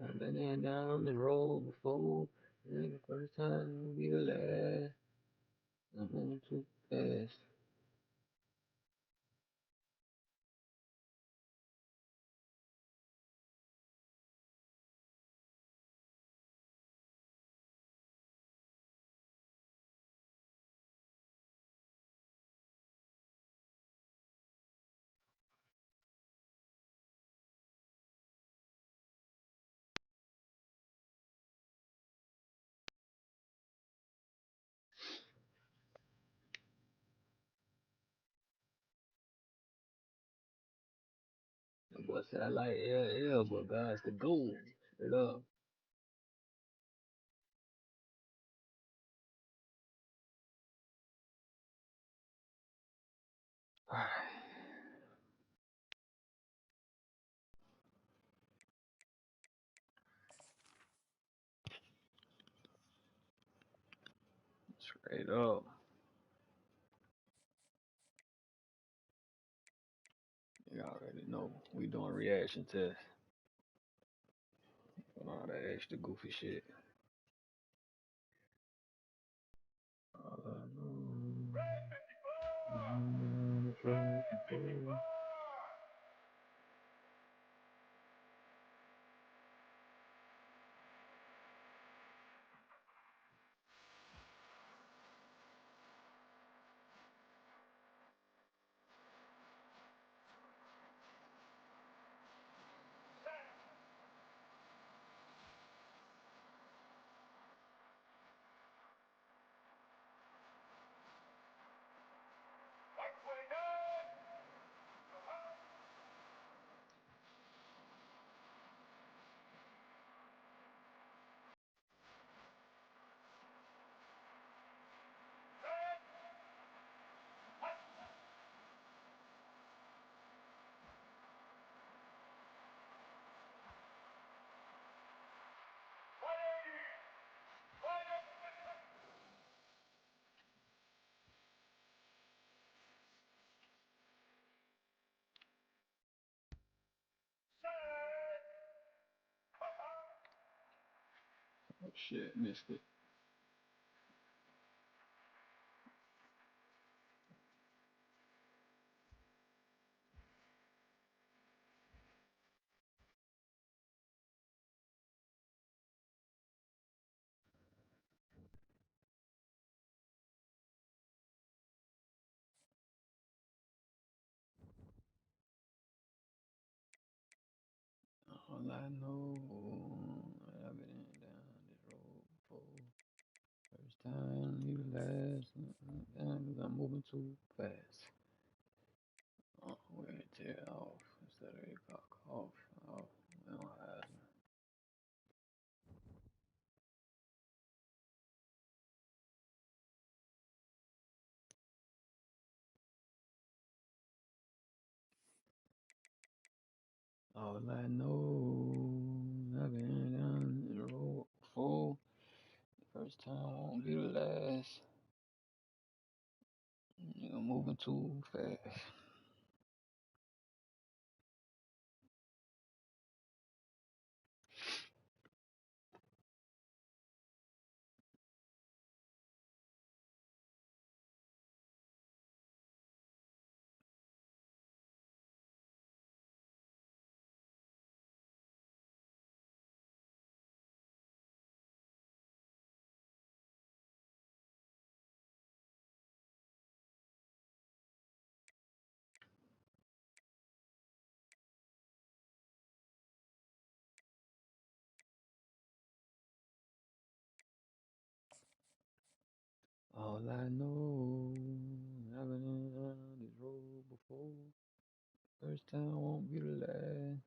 I've been there down the road before. It ain't the first time, it will be the last. I'm moving too fast. That boy said I like LL, but God's the goal. Straight up. Straight up. You already know. We doing reaction tests and all that extra goofy shit. All I know. Oh shit, missed it. All I know, I've And I'm moving too fast. Oh, we're gonna tear it off instead of it got off. Oh, we don't have. All I know, I've been down the road before. First time won't be the last. Nigga moving too fast. All I know, I've been down this road before. First time won't be the last.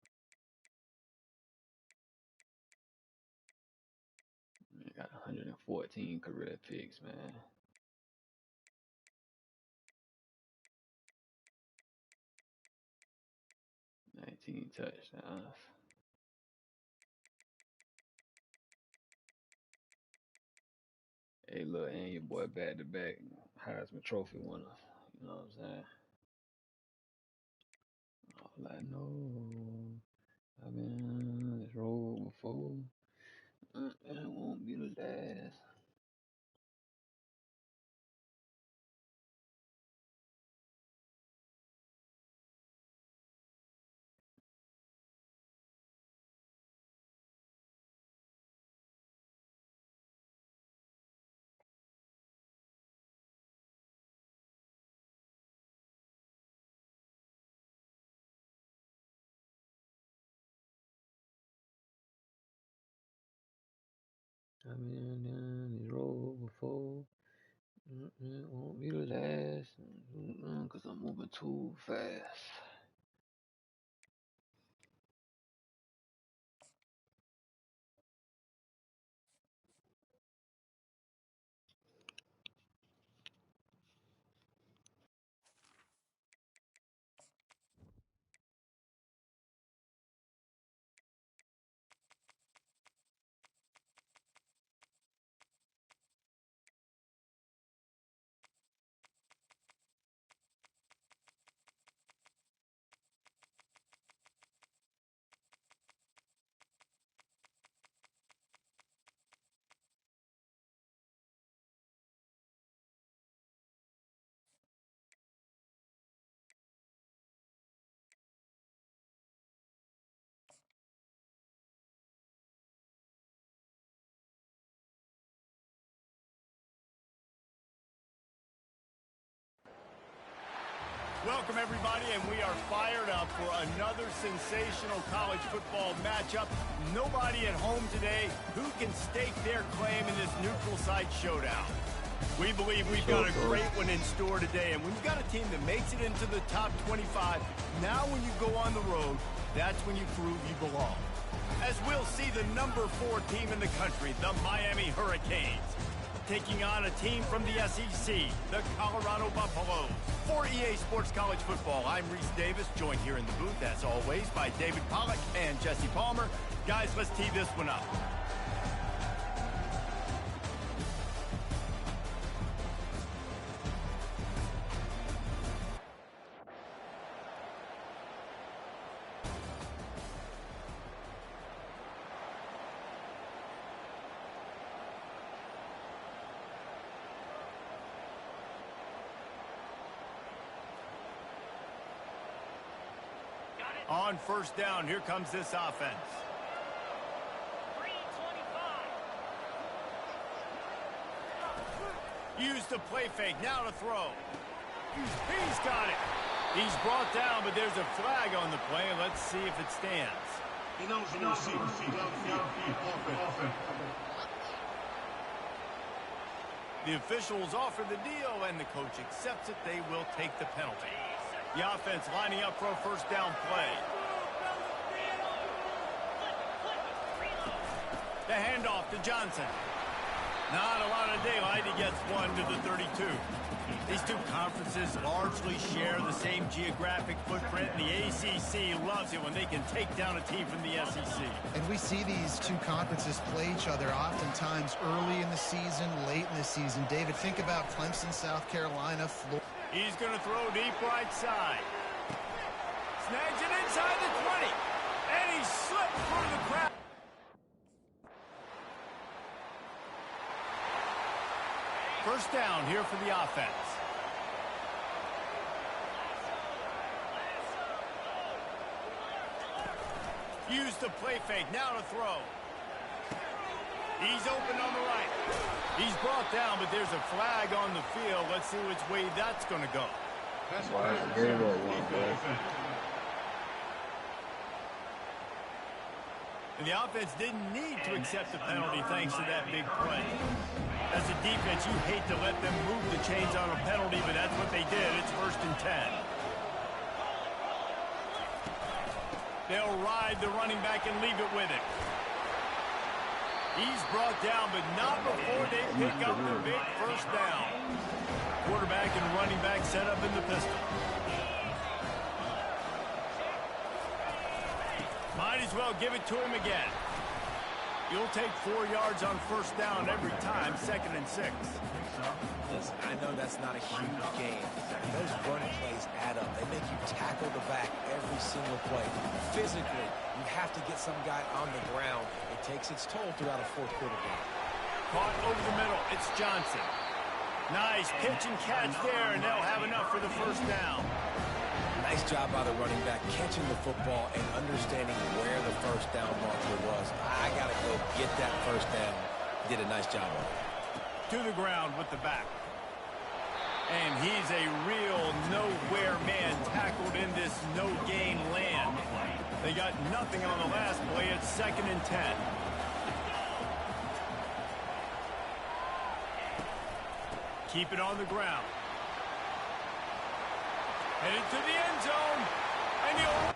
I got 114 career picks, man. 19 touchdowns. Hey, look, and your boy back to back Heisman Trophy winner. You know what I'm saying? All I know, I've been on this road before. It won't be the last. I've been down this road before. It won't be the last. Cause I'm moving too fast. Welcome, everybody, and we are fired up for another sensational college football matchup. Nobody at home today who can stake their claim in this neutral site showdown. We believe we've got a great one in store today, and when you've got a team that makes it into the top 25, now when you go on the road, that's when you prove you belong. As we'll see the number 4 team in the country, the Miami Hurricanes, taking on a team from the SEC, the Colorado Buffaloes. For EA Sports College Football, I'm Reese Davis, joined here in the booth, as always, by David Pollack and Jesse Palmer. Guys, let's tee this one up. On first down, here comes this offense. 325. Use the play fake, now to throw. He's got it. He's brought down, but there's a flag on the play. Let's see if it stands. The officials offer the deal, and the coach accepts it. They will take the penalty. The offense lining up for a first down play. The handoff to Johnson. Not a lot of daylight. He gets one to the 32. These two conferences largely share the same geographic footprint, and the ACC loves it when they can take down a team from the SEC. And we see these two conferences play each other oftentimes early in the season, late in the season. David, think about Clemson, South Carolina, Florida. He's going to throw deep right side. Snags it inside the 20. And he slipped through the crowd. First down here for the offense. Use the play fake. Now to throw. He's open on the right. He's brought down, but there's a flag on the field. Let's see which way that's going to go. And the offense didn't need to accept the penalty thanks to that big play. As a defense, you hate to let them move the chains on a penalty, but that's what they did. It's 1st and 10. They'll ride the running back and leave it with it. He's brought down, but not before they pick up the big first down. Quarterback and running back set up in the pistol. Might as well give it to him again. You'll take 4 yards on first down every time, 2nd and 6. Listen, I know that's not a huge game. Those run plays add up. They make you tackle the back every single play. Physically, you have to get some guy on the ground. It takes its toll throughout a 4th quarter game. Caught over the middle. It's Johnson. Nice pitch and catch there, and they'll have enough for the first down. Nice job by the running back catching the football and understanding where the first down marker was. I got to go get that first down. Did a nice job of it. To the ground with the back. And he's a real nowhere man tackled in this no-gain land. They got nothing on the last play. It's 2nd and 10. Keep it on the ground. Headed to the end zone. And he'll...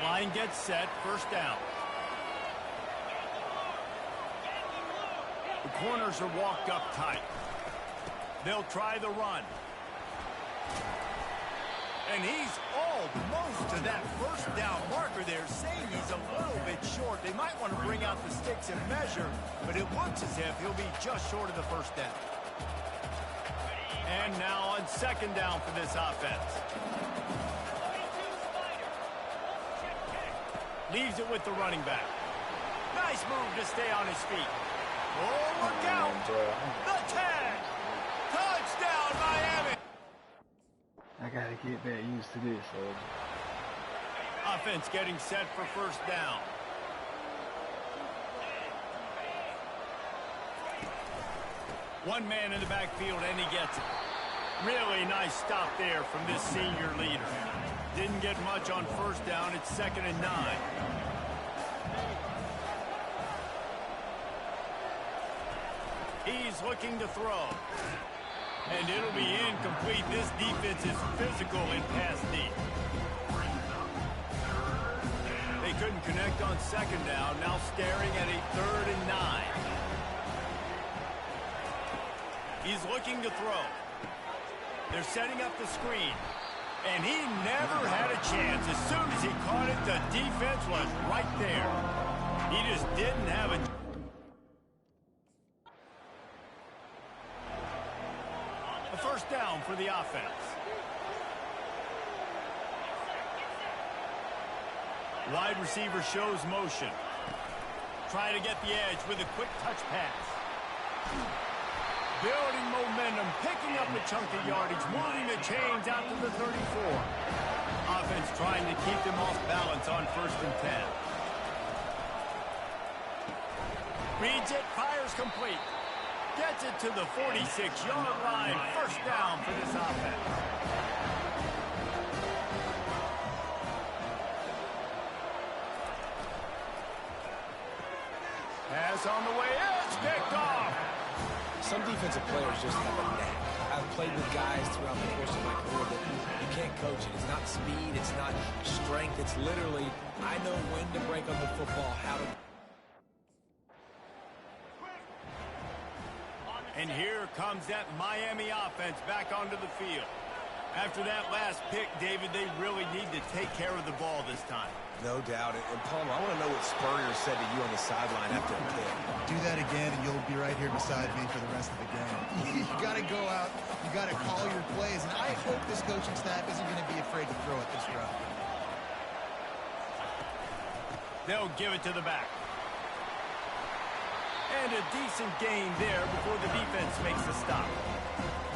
Line gets set. First down. The corners are walked up tight. They'll try the run. And he's almost to that first down marker there, saying he's a little bit short. They might want to bring out the sticks and measure, but it looks as if he'll be just short of the first down. And now on 2nd down for this offense. Leaves it with the running back. Nice move to stay on his feet. Oh, look out! The tag! Touchdown, Miami! I gotta get back used to this, Offense getting set for first down. One man in the backfield, and he gets it. Really nice stop there from this senior leader. Didn't get much on first down. It's 2nd and 9. He's looking to throw. And it'll be incomplete. This defense is physical in pass deep. They couldn't connect on 2nd down. Now staring at a 3rd and 9. He's looking to throw. They're setting up the screen. And he never had a chance. As soon as he caught it, the defense was right there. He just didn't have a... First down for the offense. Wide receiver shows motion. Try to get the edge with a quick touch pass. Building momentum, picking up a chunk of yardage, moving the chains out to the 34. Offense trying to keep them off balance on 1st and 10. Reads it, fires complete. Gets it to the 46-yard line. First down for this offense. Some defensive players just have a knack. I've played with guys throughout the course of my career that you can't coach it. It's not speed, it's not strength. It's literally, I know when to break on the football, how to... And here comes that Miami offense back onto the field. After that last pick, David, they really need to take care of the ball this time. No doubt. And Palmer, I want to know what Spurrier said to you on the sideline after a pick. Do that again, and you'll be right here beside me for the rest of the game. You got to go out. You got to call your plays. And I hope this coaching staff isn't going to be afraid to throw it this route. They'll give it to the back. And a decent gain there before the defense makes a stop.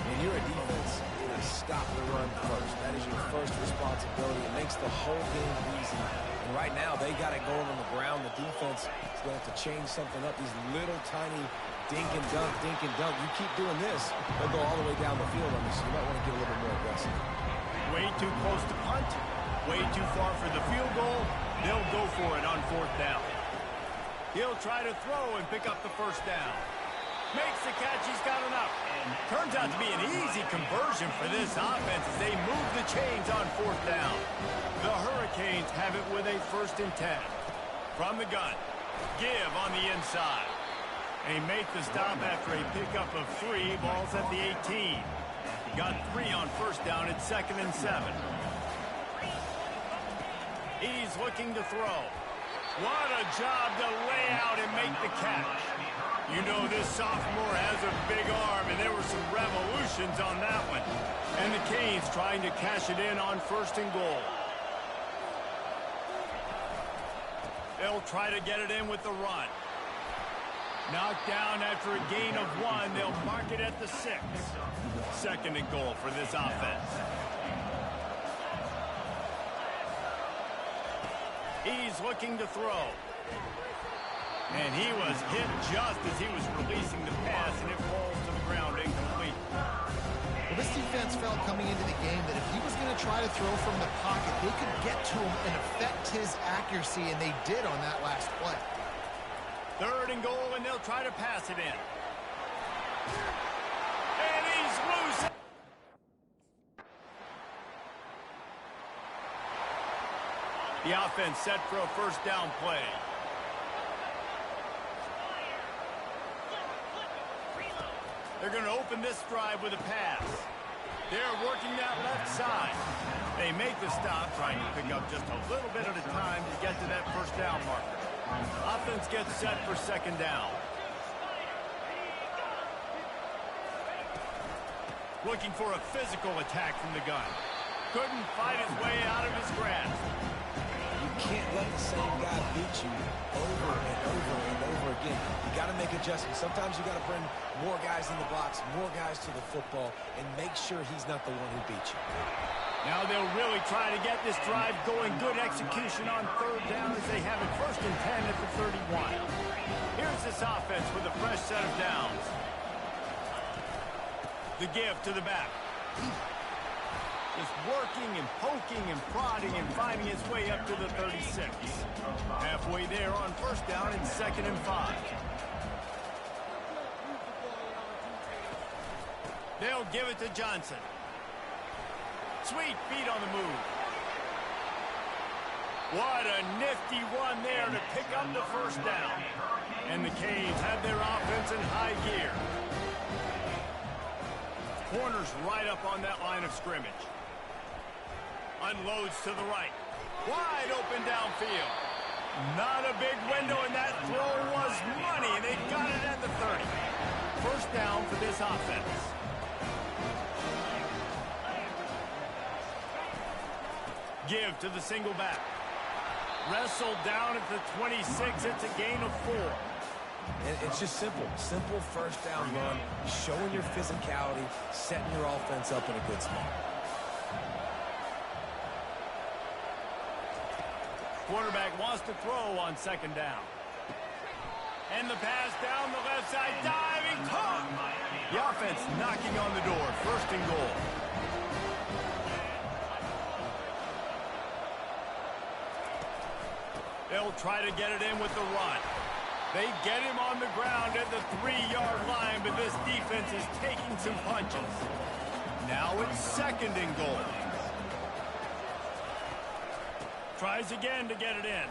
When you're a defense, you got to stop the run first. That is your first responsibility. It makes the whole game easy. And right now, they got it going on the ground. The defense is going to have to change something up. These little tiny dink and dunk, dink and dunk. You keep doing this, they'll go all the way down the field on you, so you might want to get a little bit more aggressive. Way too close to punt. Way too far for the field goal. They'll go for it on 4th down. He'll try to throw and pick up the first down. Makes the catch. He's got enough. Turns out to be an easy conversion for this offense as they move the chains on 4th down. The Hurricanes have it with a 1st and 10. From the gun. Give on the inside. They make the stop after a pickup of 3. Ball's at the 18. Got 3 on 1st down at 2nd and 7. He's looking to throw. What a job to lay out and make the catch. You know this sophomore has a big arm, and there were some revolutions on that one. And the Canes trying to cash it in on 1st and goal. They'll try to get it in with the run. Knocked down after a gain of 1. They'll mark it at the 6. 2nd and goal for this offense. He's looking to throw. And he was hit just as he was releasing the pass, and it falls to the ground incomplete. Well, this defense felt coming into the game that if he was going to try to throw from the pocket, they could get to him and affect his accuracy, and they did on that last play. 3rd and goal, and they'll try to pass it in. And he's loose. The offense set for a 1st down play. They're going to open this drive with a pass. They're working that left side. They make the stop, trying to pick up just a little bit at a time to get to that 1st down marker. Offense gets set for 2nd down. Looking for a physical attack from the gun. Couldn't fight his way out of his grasp. You can't let the same guy beat you over and over and over again. You got to make adjustments. Sometimes you got to bring more guys in the box, more guys to the football, and make sure he's not the one who beat you. Now they'll really try to get this drive going. Good execution on 3rd down as they have it 1st and 10 at the 31. Here's this offense with a fresh set of downs. The give to the back. Just working and poking and prodding and finding his way up to the 36. Halfway there on 1st down and 2nd and 5. They'll give it to Johnson. Sweet feet on the move. What a nifty one there to pick up the 1st down. And the Canes have their offense in high gear. Corners right up on that line of scrimmage. Unloads to the right. Wide open downfield. Not a big window, and that throw was money, and they got it at the 30. 1st down for this offense. Give to the single back. Wrestled down at the 26. It's a gain of 4. And it's just simple. Simple 1st down run, showing your physicality, setting your offense up in a good spot. Quarterback wants to throw on 2nd down. And the pass down the left side, diving, caught. The offense knocking on the door, 1st and goal. They'll try to get it in with the run. They get him on the ground at the 3-yard line, but this defense is taking some punches. Now it's 2nd and goal. Tries again to get it in.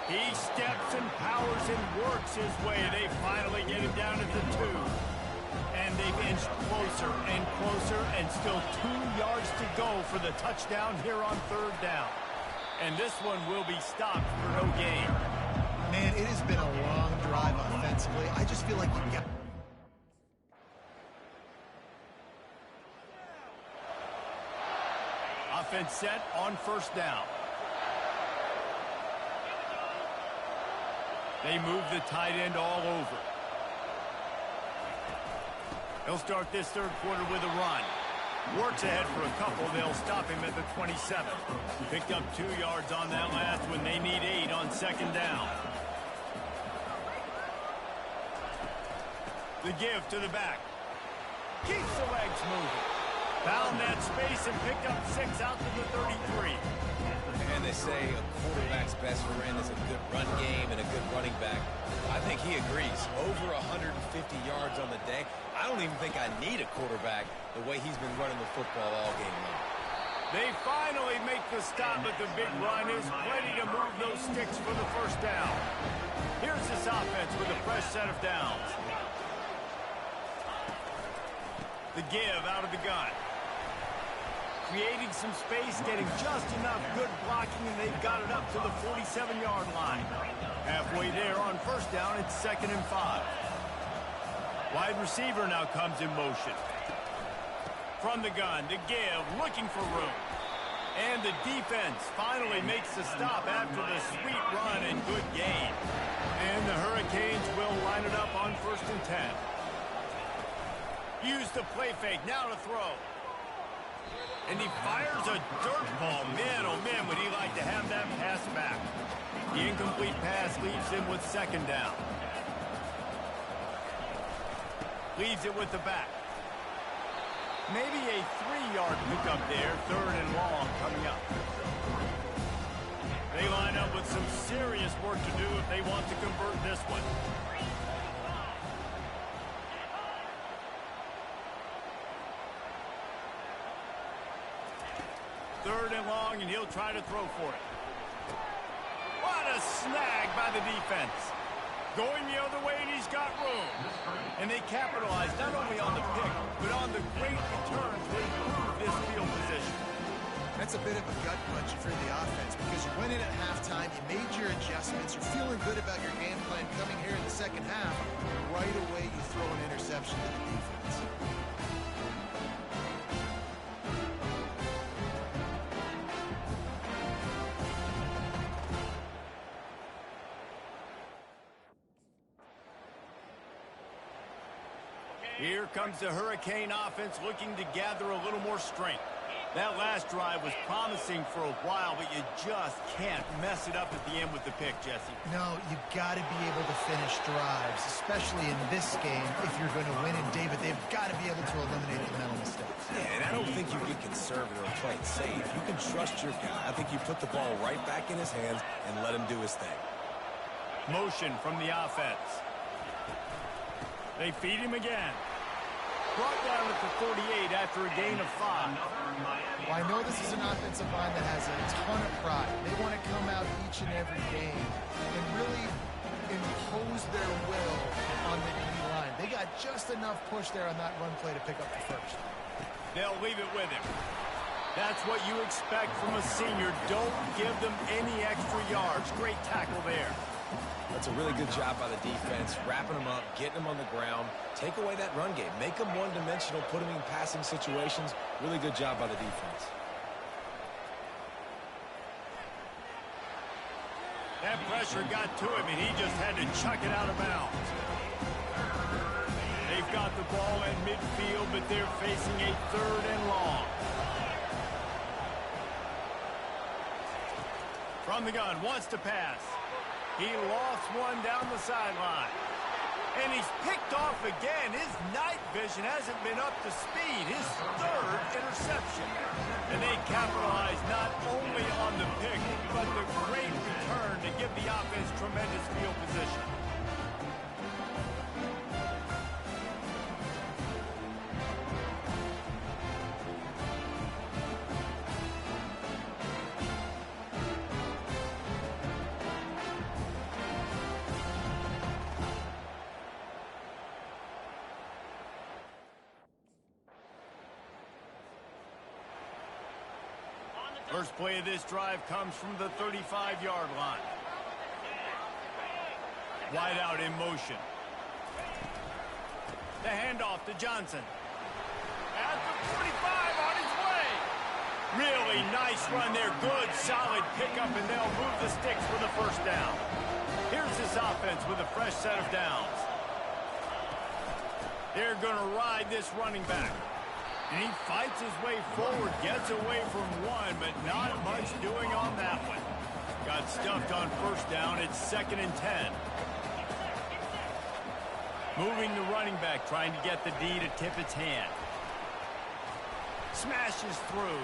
He steps and powers and works his way. They finally get him down at the 2. And they've inched closer and closer, and still 2 yards to go for the touchdown here on 3rd down. And this one will be stopped for no gain. Man, it has been a long drive offensively. I just feel like you got... Offense set on 1st down. They move the tight end all over. They'll start this 3rd quarter with a run. Works ahead for a couple. They'll stop him at the 27. Picked up 2 yards on that last one. They need 8 on 2nd down. The give to the back. Keeps the legs moving. Found that space and picked up 6 out to the 33. And they say a quarterback's best friend is a good run game and a good running back. I think he agrees. Over 150 yards on the day. I don't even think I need a quarterback the way he's been running the football all game long. They finally make the stop, but the big run is plenty to move those sticks for the 1st down. Here's this offense with a fresh set of downs. The give out of the gun. Creating some space, getting just enough good blocking, and they've got it up to the 47-yard line. Halfway there on 1st down, it's 2nd and 5. Wide receiver now comes in motion. From the gun, the give, looking for room. And the defense finally makes the stop after the sweet run and good gain. And the Hurricanes will line it up on 1st and 10. Use the play fake, now to throw. And he fires a dirt ball. Man, oh man, would he like to have that pass back. The incomplete pass leaves him with 2nd down. Leaves it with the back. Maybe a 3-yard pickup there. 3rd and long coming up. They line up with some serious work to do if they want to convert this one. Third and long, and he'll try to throw for it. What a snag by the defense. Going the other way, and he's got room. And they capitalize not only on the pick, but on the great return to improve this field position. That's a bit of a gut punch for the offense because you went in at halftime, you made your adjustments, you're feeling good about your game plan coming here in the 2nd half. Right away, you throw an interception to the defense. Here comes the Hurricane offense looking to gather a little more strength. That last drive was promising for a while, but you just can't mess it up at the end with the pick, Jesse. No, you've got to be able to finish drives, especially in this game. If you're going to win, and David, they've got to be able to eliminate the mental mistakes. Yeah, and I don't think you get conservative or play it safe. You can trust your guy. I think you put the ball right back in his hands and let him do his thing. Motion from the offense. They feed him again. Brought down at the 48 after a gain of 5. Well, I know this is an offensive line that has a ton of pride. They want to come out each and every game and really impose their will on the D-line. They got just enough push there on that run play to pick up the 1st. They'll leave it with him. That's what you expect from a senior. Don't give them any extra yards. Great tackle there. That's a really good job by the defense, wrapping them up, getting them on the ground. Take away that run game. Make them one-dimensional, put them in passing situations. Really good job by the defense. That pressure got to him, and he just had to chuck it out of bounds. They've got the ball at midfield, but they're facing a 3rd and long. From the gun, wants to pass. He lost one down the sideline. And he's picked off again. His night vision hasn't been up to speed. His 3rd interception. And they capitalize not only on the pick, but the great return to give the offense tremendous field position. First play of this drive comes from the 35-yard line. Wide out in motion. The handoff to Johnson. At the 45, on his way. Really nice run there. Good, solid pickup, and they'll move the sticks for the first down. Here's this offense with a fresh set of downs. They're going to ride this running back. And he fights his way forward, gets away from one, but not much doing on that one. Got stuffed on first down. It's 2nd and 10. Moving the running back, trying to get the D to tip its hand. Smashes through.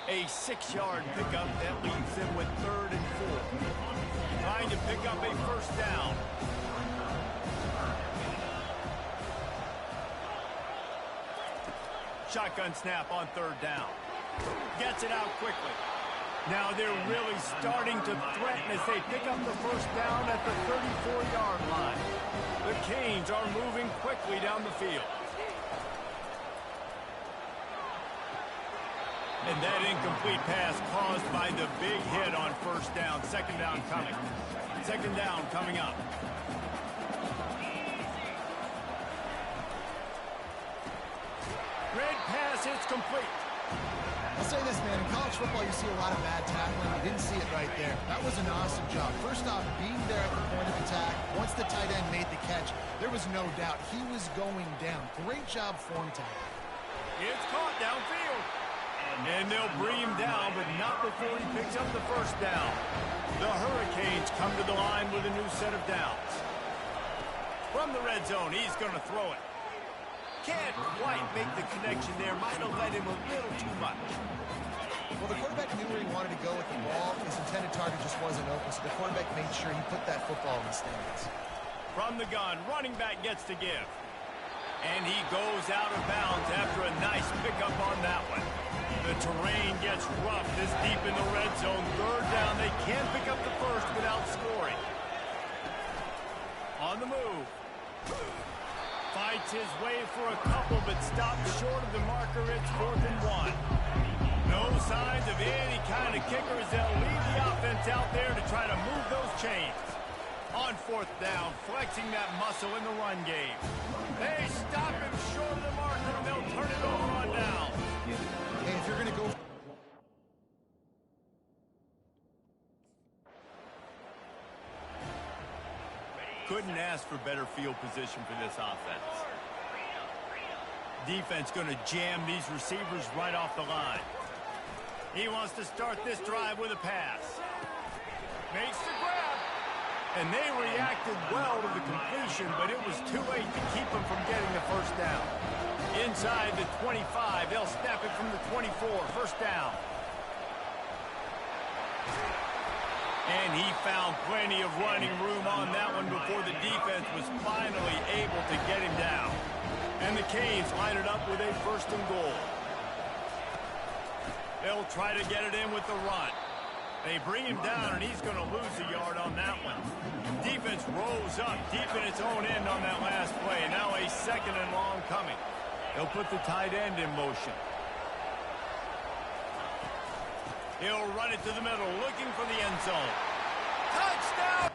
A 6-yard pickup that leaves them with 3rd and 4. Trying to pick up a first down. Shotgun snap on 3rd down. Gets it out quickly. Now they're really starting to threaten as they pick up the first down at the 34-yard line. The Canes are moving quickly down the field. And that incomplete pass caused by the big hit on first down. 2nd down coming. 2nd down coming up. Red pass, it's complete. I'll say this, man. In college football, you see a lot of bad tackling. You didn't see it right there. That was an awesome job. First off, being there at the point of attack, once the tight end made the catch, there was no doubt he was going down. Great job form tackle. It's caught downfield. And they'll bring him down, but not before he picks up the first down. The Hurricanes come to the line with a new set of downs. From the red zone, he's going to throw it. Can't quite make the connection there. Might have led him a little too much. Well, the quarterback knew where he wanted to go with the ball. His intended target just wasn't open, so the quarterback made sure he put that football in the stands. From the gun, running back gets to give. And he goes out of bounds after a nice pickup on that one. The terrain gets rough this deep in the red zone. 3rd down, they can't pick up the first without scoring. On the move. Fights his way for a couple, but stops short of the marker. It's 4th and 1. No signs of any kind of kickers. They'll leave the offense out there to try to move those chains. On 4th down, flexing that muscle in the run game. They stop him short of the marker, and they'll turn it over on down. Hey, if you're going to go... Couldn't ask for better field position for this offense. Defense going to jam these receivers right off the line. He wants to start this drive with a pass. Makes the grab. And they reacted well to the completion, but it was too late to keep them from getting the first down. Inside the 25, they'll snap it from the 24. First down. And he found plenty of running room on that one before the defense was finally able to get him down. And the Canes line it up with a 1st and goal. They'll try to get it in with the run. They bring him down, and he's going to lose a yard on that one. Defense rolls up deep in its own end on that last play. Now a 2nd and long coming. They'll put the tight end in motion. He'll run it to the middle, looking for the end zone. Touchdown!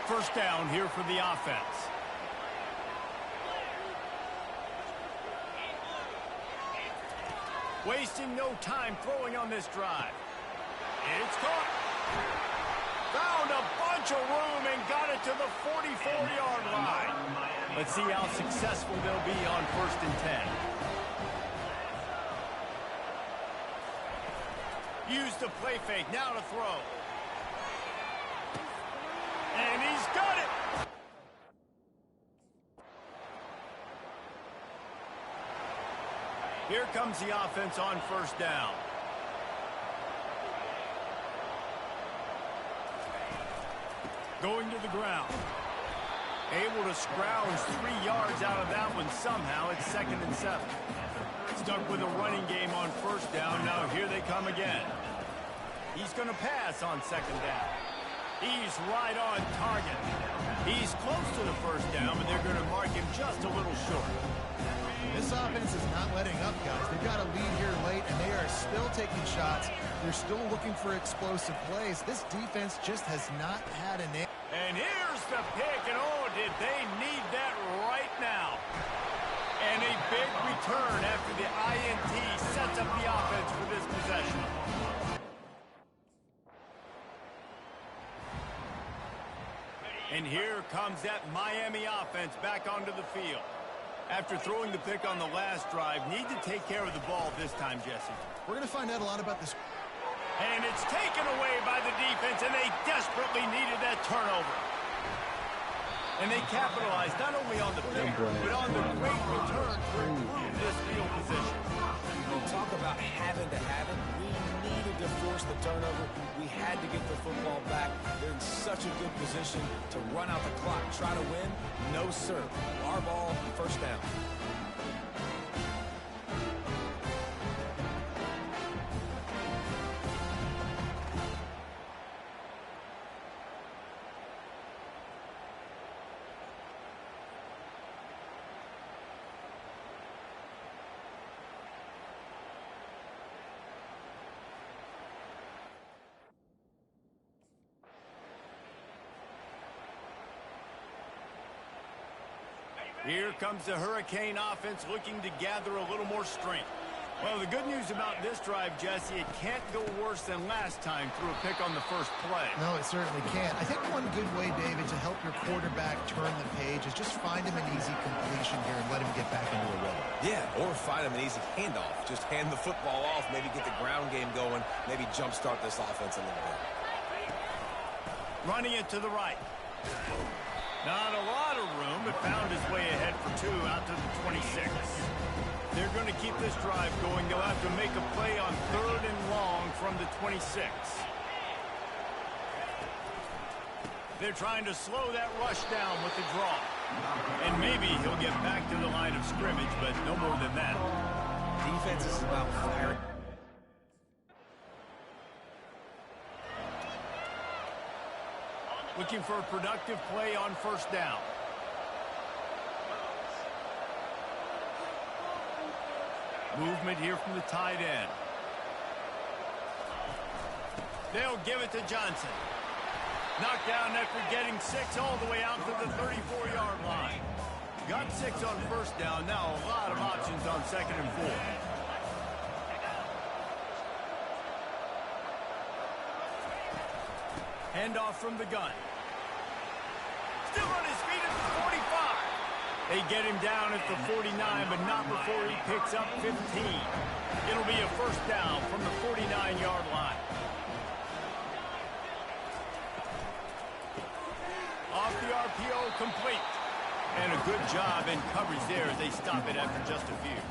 First down here for the offense. Wasting no time throwing on this drive. It's caught. Found a bunch of room and got it to the 44-yard line. Let's see how successful they'll be on 1st and 10. Use the play fake, now to throw. And he's got it! Here comes the offense on 1st down. Going to the ground. Able to scrounge 3 yards out of that one somehow. It's 2nd and 7. Stuck with a running game on 1st down. Now here they come again. He's going to pass on 2nd down. He's right on target. He's close to the first down, but they're going to mark not letting up, guys. They've got a lead here late, and they are still taking shots. They're still looking for explosive plays. This defense just has not had an answer. And here's the pick, and oh, did they need that right now. And a big return after the INT sets up the offense for this possession. And here comes that Miami offense back onto the field. After throwing the pick on the last drive, need to take care of the ball this time, Jesse. We're going to find out a lot about this. And it's taken away by the defense, and they desperately needed that turnover. And they capitalized not only on the pick, but on the great return to improve this field position. We talk about having to have it. We needed to force the turnover. We had to get the football back. They're in such a good position to run out the clock, try to win. No, sir. Our ball, first down. Here comes the Hurricane offense looking to gather a little more strength. Well, the good news about this drive, Jesse, it can't go worse than last time through a pick on the first play. No, it certainly can't. I think one good way, David, to help your quarterback turn the page is just find him an easy completion here and let him get back into a rhythm. Yeah, or find him an easy handoff. Just hand the football off, maybe get the ground game going, maybe jumpstart this offense a little bit. Running it to the right. Not a lot of room, but found his way ahead for two out to the 26. They're going to keep this drive going. They'll have to make a play on 3rd and long from the 26. They're trying to slow that rush down with the draw. And maybe he'll get back to the line of scrimmage, but no more than that. Defense is about firing. Looking for a productive play on first down. Movement here from the tight end. They'll give it to Johnson. Knocked down after getting 6 all the way out to the 34-yard line. Got 6 on first down. Now a lot of options on 2nd and 4. Handoff from the gun. Still on his feet at the 45. They get him down at the 49, but not before he picks up 15. It'll be a first down from the 49-yard line. Off the RPO, complete. And a good job in coverage there as they stop it after just a few.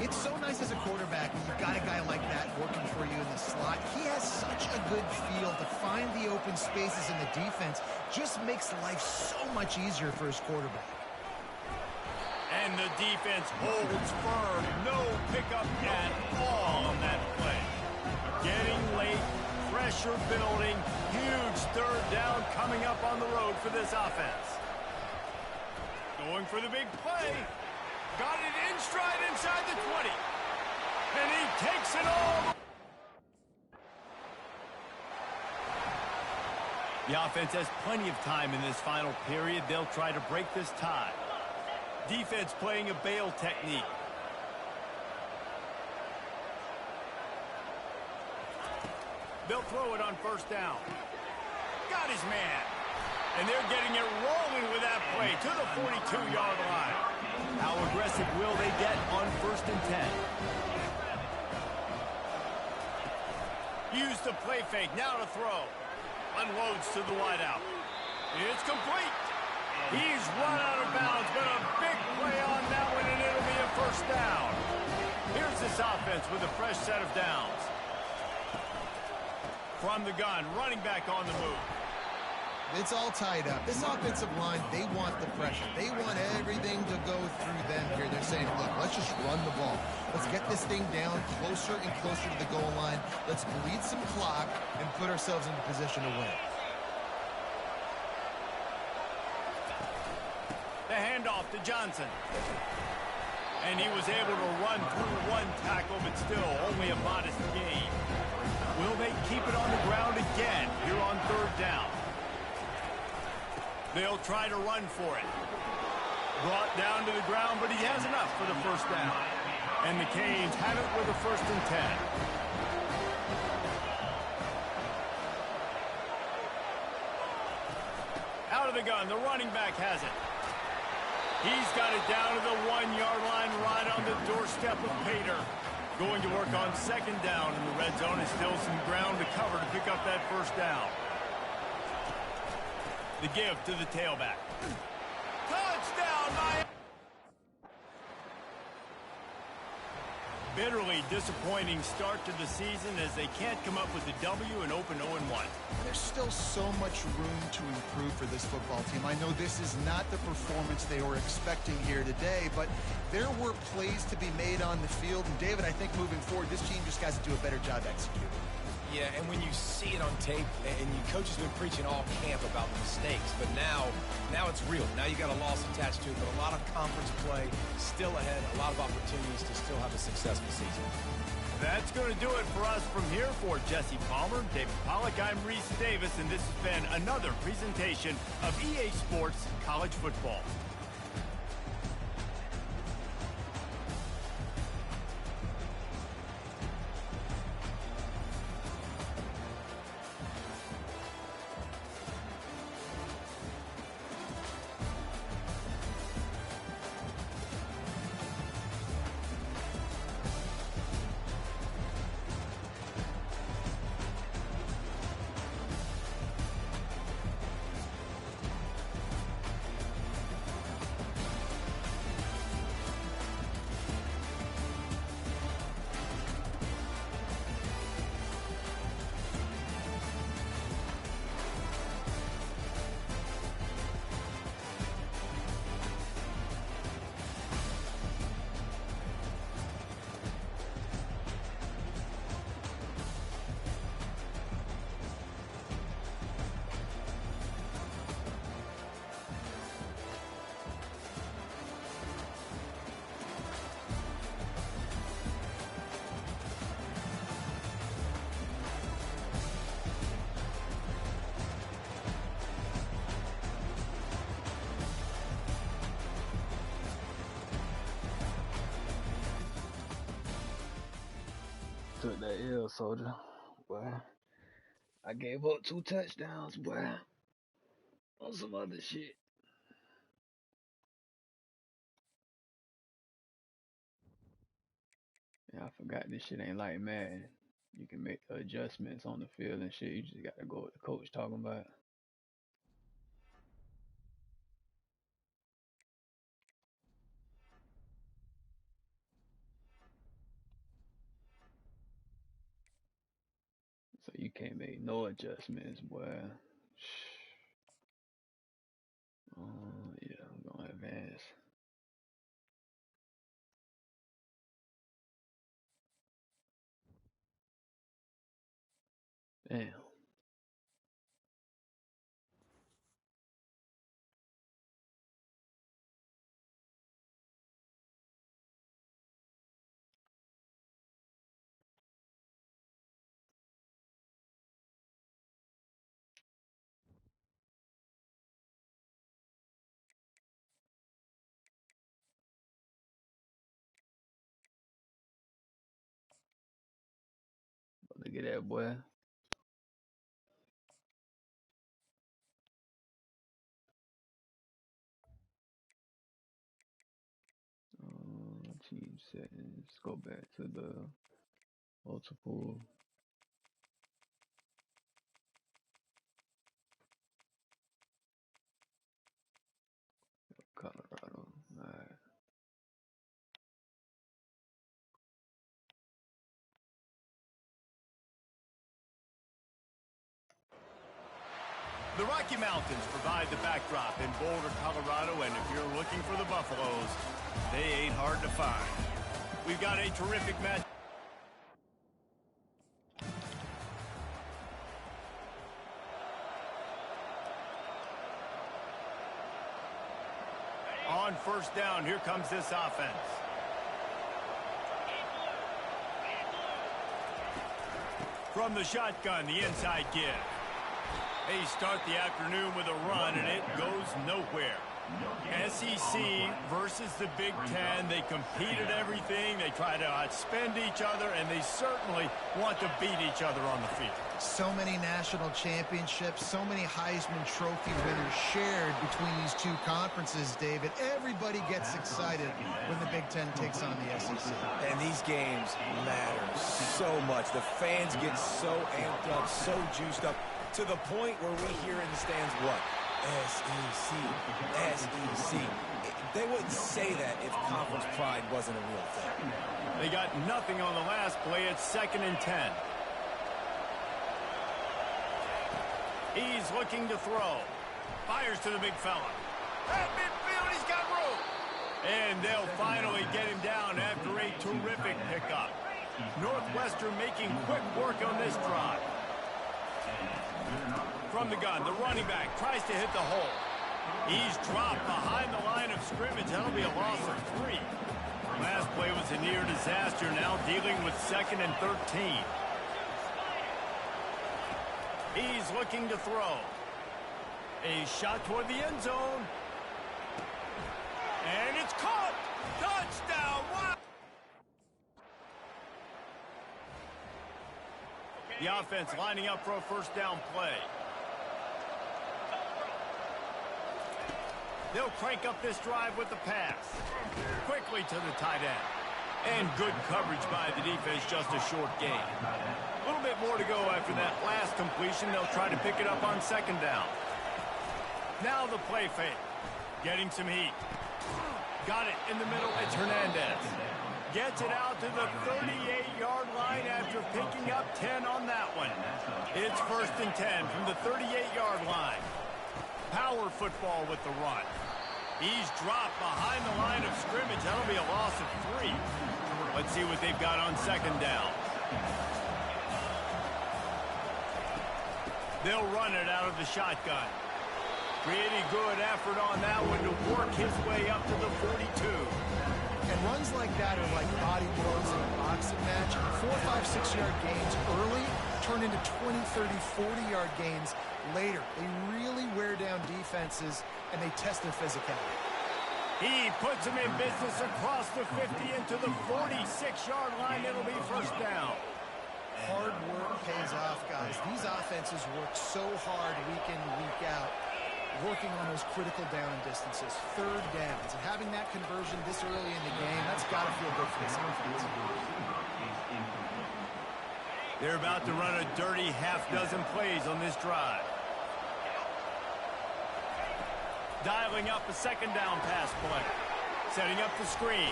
It's so nice as a quarterback when you've got a guy like that working for you in the slot. He has such a good feel to find the open spaces in the defense. Just makes life so much easier for his quarterback. And the defense holds firm. No pickup at all on that play. Getting late, pressure building. Huge 3rd down coming up on the road for this offense. Going for the big play. Got it in stride inside the 20. And he takes it all. The offense has plenty of time in this final period. They'll try to break this tie. Defense playing a bail technique. They'll throw it on first down. Got his man. And they're getting it rolling with that play to the 42-yard line. How aggressive will they get on 1st and 10? Use the play fake. Now to throw. Unloads to the wideout. It's complete. He's run out of bounds, but a big play on that one, and it'll be a first down. Here's this offense with a fresh set of downs. From the gun, running back on the move. It's all tied up. This offensive line, they want the pressure. They want everything to go through them here. They're saying, look, let's just run the ball. Let's get this thing down closer and closer to the goal line. Let's bleed some clock and put ourselves into position to win. The handoff to Johnson. And he was able to run through one tackle, but still only a modest gain. Will they keep it on the ground again here on third down? They'll try to run for it. Brought down to the ground, but he has enough for the first down. And the Canes have it with a 1st and 10. Out of the gun, the running back has it. He's got it down to the 1-yard line, right on the doorstep of Pater. Going to work on 2nd down in the red zone, and still some ground to cover to pick up that 1st down. The give to the tailback. Touchdown, Miami! Bitterly disappointing start to the season as they can't come up with the W and open 0-1. There's still so much room to improve for this football team. I know this is not the performance they were expecting here today, but there were plays to be made on the field. And David, I think moving forward, this team just has to do a better job executing. Yeah, and when you see it on tape, and your coach has been preaching all camp about the mistakes, but now it's real. Now you got a loss attached to it, but a lot of conference play still ahead, a lot of opportunities to still have a successful season. That's going to do it for us from here. For Jesse Palmer, David Pollack, I'm Reese Davis, and this has been another presentation of EA Sports College Football. Took that L, soldier. Boy, I gave up 2 touchdowns, boy. On some other shit. Yeah, I forgot this shit ain't like Madden. You can make the adjustments on the field and shit. You just gotta go with the coach talking about. So you can't make no adjustments, boy. Yeah, I'm gonna advance. Damn. Look at that, boy. Team settings. Go back to the multiple. Colorado. Alright. The Rocky Mountains provide the backdrop in Boulder, Colorado, and if you're looking for the Buffaloes, they ain't hard to find. We've got a terrific match. On 1st down, here comes this offense. From the shotgun, the inside give. They start the afternoon with a run, and it goes nowhere. SEC versus the Big Ten. They compete at everything. They try to outspend each other, and they certainly want to beat each other on the field. So many national championships, so many Heisman Trophy winners shared between these two conferences, David. Everybody gets excited when the Big Ten takes on the SEC. And these games matter so much. The fans get so amped up, so juiced up, to the point where we hear in the stands what? SEC, SEC. They wouldn't say that if conference pride wasn't a real thing. They got nothing on the last play. It's 2nd and 10. He's looking to throw. Fires to the big fella. At midfield, he's got room. And they'll finally get him down after a terrific pickup. Northwestern making quick work on this drive. From the gun, the running back tries to hit the hole. He's dropped behind the line of scrimmage. That'll be a loss of 3. Last play was a near disaster. Now dealing with 2nd and 13. He's looking to throw. A shot toward the end zone. And it's caught. Touchdown. Wow. The offense lining up for a first down play. They'll crank up this drive with the pass. Quickly to the tight end. And good coverage by the defense, just a short gain. A little bit more to go after that last completion. They'll try to pick it up on 2nd down. Now the play fake. Getting some heat. Got it in the middle. It's Hernandez. Gets it out to the 38-yard line after picking up 10 on that one. It's 1st and 10 from the 38-yard line. Power football with the run. He's dropped behind the line of scrimmage. That'll be a loss of 3. Let's see what they've got on 2nd down. They'll run it out of the shotgun. Pretty good effort on that one to work his way up to the 42. And runs like that are like body blows in a boxing match. 4, 5, 6-yard gains early turn into 20, 30, 40-yard gains later. They really wear down defenses, and they test their physicality. He puts them in business across the 50 into the 46-yard line. It'll be first down. Hard work pays off, guys. These offenses work so hard week in, week out, working on those critical down distances, 3rd downs. And having that conversion this early in the game, that's got to feel good for this offense. They're about to run a dirty half-dozen plays on this drive. Dialing up a 2nd down pass play. Setting up the screen.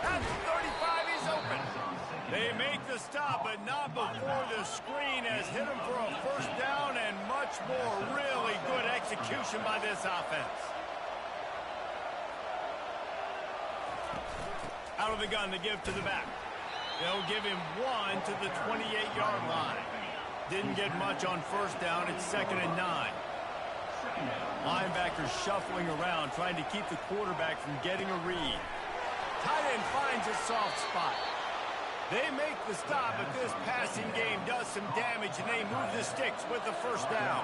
At the 35, he's open. They make the stop, but not before the screen has hit him for a first down and much more. Really good execution by this offense. Out of the gun to give to the back. They'll give him 1 to the 28-yard line. Didn't get much on first down. It's 2nd and 9. Linebackers shuffling around, trying to keep the quarterback from getting a read. Tight end finds a soft spot. They make the stop, but this passing game does some damage, and they move the sticks with the first down.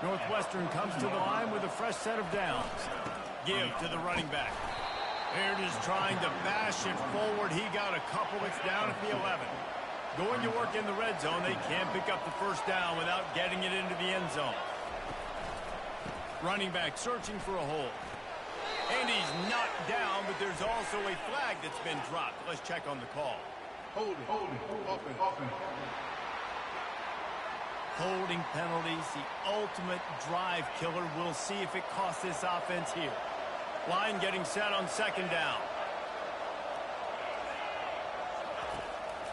Northwestern comes to the line with a fresh set of downs. Give to the running back. Baird is trying to bash it forward. He got a couple. It's down at the 11. Going to work in the red zone. They can't pick up the first down without getting it into the end zone. Running back searching for a hole. And he's knocked down, but there's also a flag that's been dropped. Let's check on the call. Holding, open. Holding penalties, the ultimate drive killer. We'll see if it costs this offense here. Line getting set on 2nd down.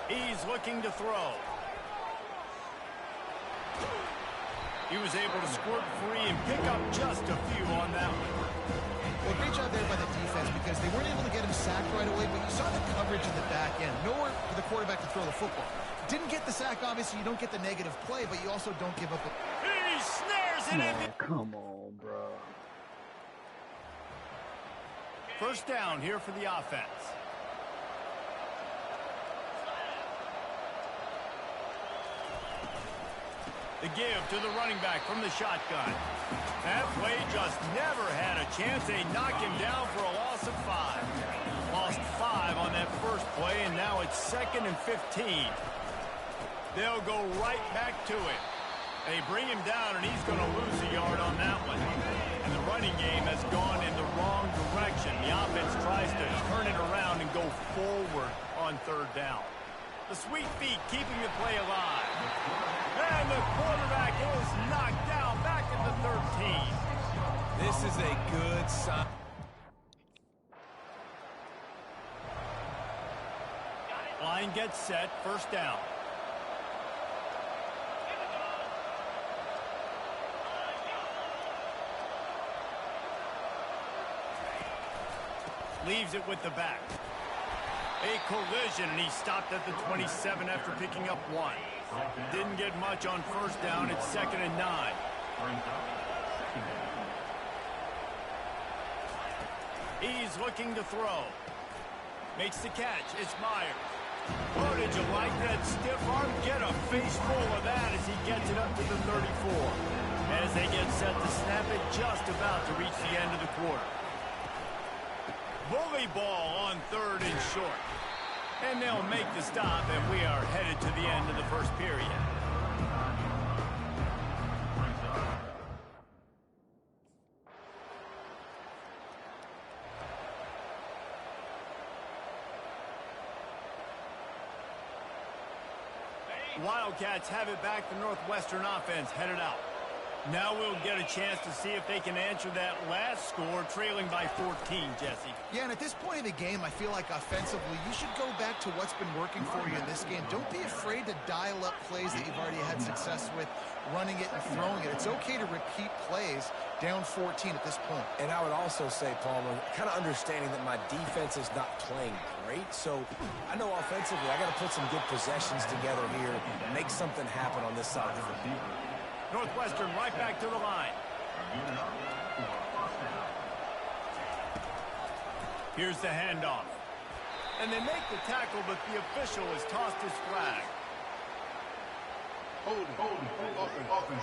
He's looking to throw. He was able to squirt free and pick up just a few on that one. Well, great job there by the defense because they weren't able to get him sacked right away, but you saw the coverage in the back end. Nowhere for the quarterback to throw the football. Didn't get the sack, obviously. You don't get the negative play, but you also don't give up. He snares it in. Come on, bro. First down here for the offense. The give to the running back from the shotgun. That play just never had a chance. They knock him down for a loss of 5. Lost 5 on that first play, and now it's 2nd and 15. They'll go right back to it. They bring him down, and he's going to lose a yard on that one. And the running game has gone in the wrong direction. The offense tries to turn it around and go forward on 3rd down. The sweet feet keeping the play alive. And the quarterback is knocked down back at the 13. This is a good sign. Line gets set, 1st down. Leaves it with the back. A collision, and he stopped at the 27 after picking up 1. Didn't get much on 1st down. It's 2nd and 9. He's looking to throw. Makes the catch. It's Myers. Oh, did you like that stiff arm? Get a face full of that as he gets it up to the 34. As they get set to snap it, just about to reach the end of the quarter. Bully ball on 3rd and short. And they'll make the stop, and we are headed to the end of the first period. Wildcats have it back. The Northwestern offense headed out. Now we'll get a chance to see if they can answer that last score, trailing by 14, Jesse. Yeah, and at this point in the game, I feel like offensively, you should go back to what's been working for you in this game. Don't be afraid to dial up plays that you've already had success with, running it and throwing it. It's okay to repeat plays down 14 at this point. And I would also say, Palmer, kind of understanding that my defense is not playing great. So I know offensively, I got to put some good possessions together here, make something happen on this side of the field. Northwestern right back to the line. Here's the handoff. And they make the tackle, but the official has tossed his flag. Offense.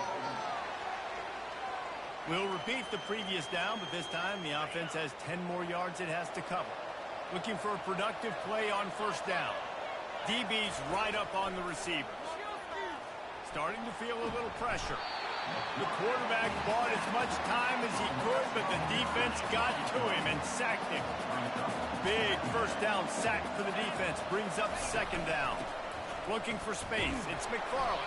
We'll repeat the previous down, but this time the offense has 10 more yards it has to cover. Looking for a productive play on 1st down. DB's right up on the receivers. Starting to feel a little pressure. The quarterback bought as much time as he could, but the defense got to him and sacked him. Big 1st down sack for the defense. Brings up 2nd down. Looking for space. It's McFarland.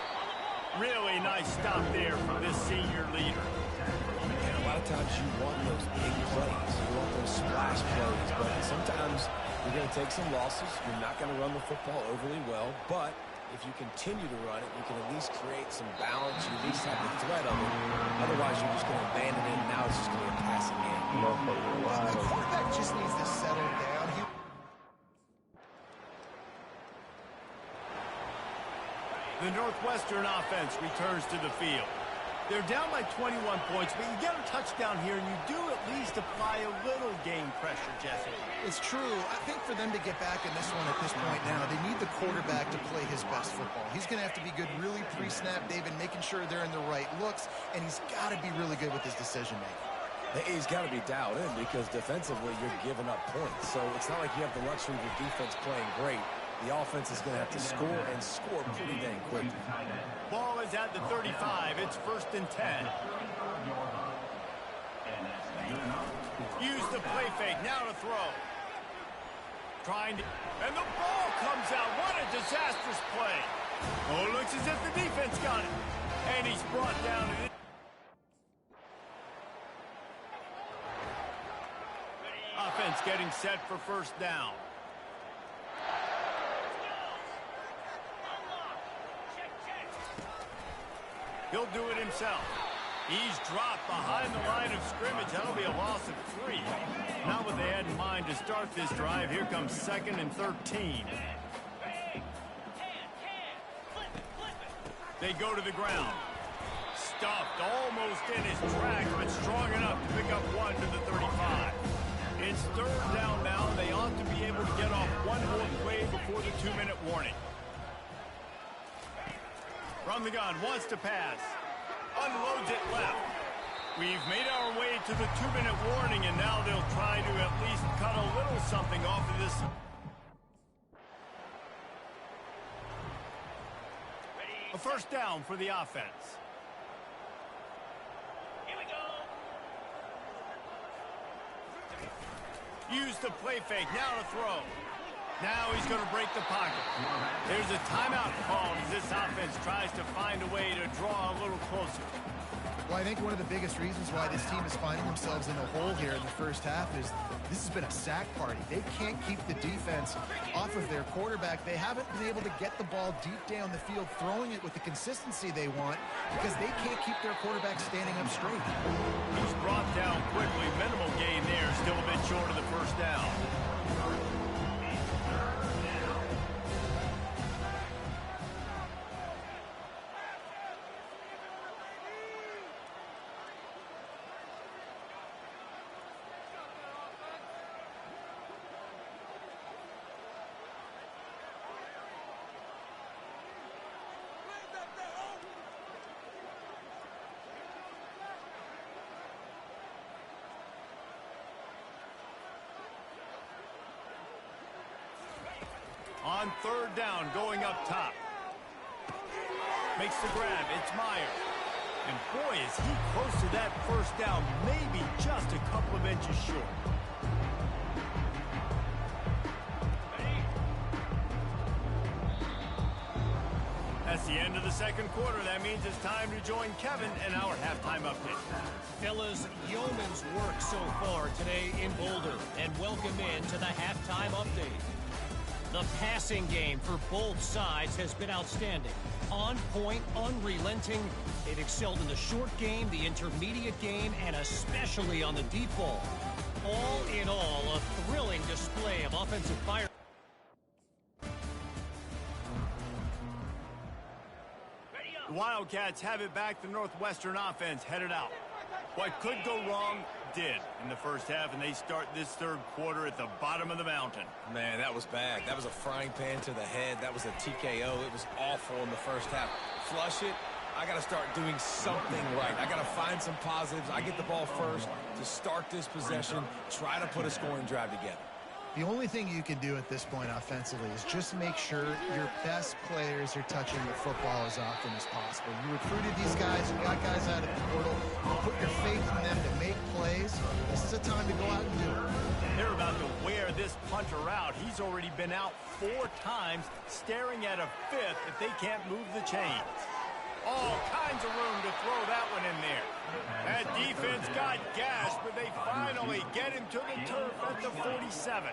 Really nice stop there from this senior leader. And a lot of times you want those big plays. You want those splash plays. But sometimes you're going to take some losses. You're not going to run the football overly well, but if you continue to run it, you can at least create some balance. You at least have the threat of it. Otherwise, you're just going to abandon it, and now it's just going to be a passing game. The quarterback just needs to settle down. The Northwestern offense returns to the field. They're down by 21 points, but you get a touchdown here, and you do at least apply a little game pressure, Jesse. It's true. I think for them to get back in this one at this point now, they need the quarterback to play his best football. He's going to have to be good really pre-snap, David, making sure they're in the right looks, and he's got to be really good with his decision-making. He's got to be dialed in because defensively you're giving up points. So it's not like you have the luxury of your defense playing great. The offense is going to have to score and score pretty dang quick. Ball is at the 35. It's 1st and 10. Use the play fake. Now to throw. Trying to... And the ball comes out. What a disastrous play. Oh, it looks as if the defense got it. And he's brought down. Offense getting set for 1st down. He'll do it himself. He's dropped behind the line of scrimmage. That'll be a loss of 3. Not what they had in mind to start this drive. Here comes 2nd and 13. They go to the ground. Stuffed almost in his track, but strong enough to pick up 1 to the 35. It's 3rd down now. They ought to be able to get off one more play before the 2-minute warning. From the gun, wants to pass. Unloads it left. We've made our way to the 2-minute warning, and now they'll try to at least cut a little something off of this. A first down for the offense. Here we go. Use the play fake, now to throw. Now he's going to break the pocket. There's a timeout called as this offense tries to find a way to draw a little closer. Well, I think one of the biggest reasons why this team is finding themselves in a hole here in the first half is this has been a sack party. They can't keep the defense off of their quarterback. They haven't been able to get the ball deep down the field, throwing it with the consistency they want because they can't keep their quarterback standing up straight. He's brought down quickly. Minimal gain there. Still a bit short of the first down. On third down, going up top. Makes the grab. It's Meyer. And boy, is he close to that first down. Maybe just a couple of inches short. That's the end of the second quarter. That means it's time to join Kevin in our halftime update. Fellas, yeoman's work so far today in Boulder. And welcome in to the halftime update. The passing game for both sides has been outstanding. On point, unrelenting. They've excelled in the short game, the intermediate game, and especially on the deep ball. All in all, a thrilling display of offensive fire. The Wildcats have it back. The Northwestern offense headed out. What could go wrong did in the first half, and they start this third quarter at the bottom of the mountain. Man, that was bad. That was a frying pan to the head. That was a TKO. It was awful in the first half. Flush it. I got to start doing something right. I got to find some positives. I get the ball first to start this possession, try to put a scoring drive together. The only thing you can do at this point offensively is just make sure your best players are touching the football as often as possible. You recruited these guys, you got guys out of the portal, you put your faith in them to make plays. This is a time to go out and do it. They're about to wear this punter out. He's already been out 4 times, staring at a 5th if they can't move the chains. All kinds of room to throw that one in there. That defense got gashed, but they finally get him to the turf at the 47.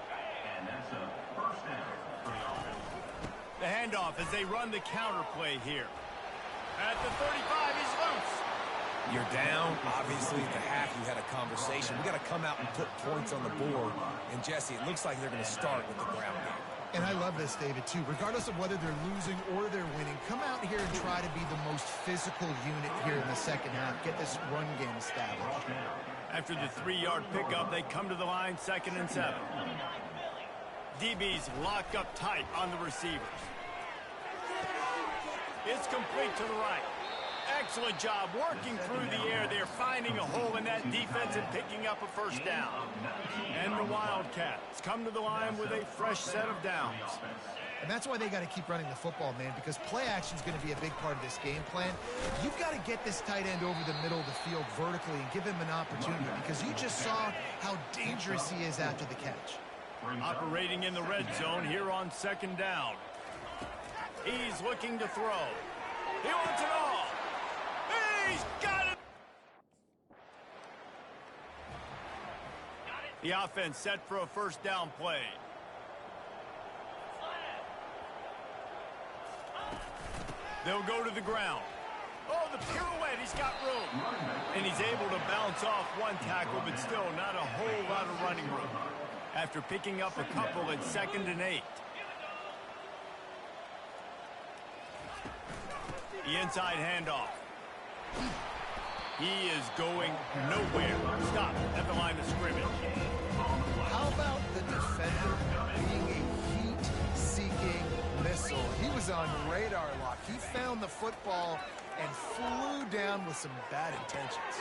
The handoff as they run the counter play here. At the 35, he's loose. You're down. Obviously, at the half, you had a conversation. We got to come out and put points on the board. And, Jesse, it looks like they're going to start with the ground game. And I love this, David, too. Regardless of whether they're losing or they're winning, come out here and try to be the most physical unit here in the second half. Get this run game established. After the 3-yard pickup, they come to the line, 2nd and 7. DBs lock up tight on the receivers. It's complete to the right. Excellent job working through the air there, finding a hole in that defense and picking up a first down. And the Wildcats come to the line with a fresh set of downs. And that's why they got to keep running the football, man, because play action is going to be a big part of this game plan. You've got to get this tight end over the middle of the field vertically and give him an opportunity, because you just saw how dangerous he is after the catch. Operating in the red zone here on 2nd down. He's looking to throw. He wants it all. He's got it. The offense set for a first down play. They'll go to the ground. Oh, the pirouette, he's got room. And he's able to bounce off one tackle, but still not a whole lot of running room. After picking up a couple at 2nd and 8. The inside handoff. He is going nowhere. Stop at the line of scrimmage. How about the defender being a heat-seeking missile? He was on radar lock. He found the football and flew down with some bad intentions.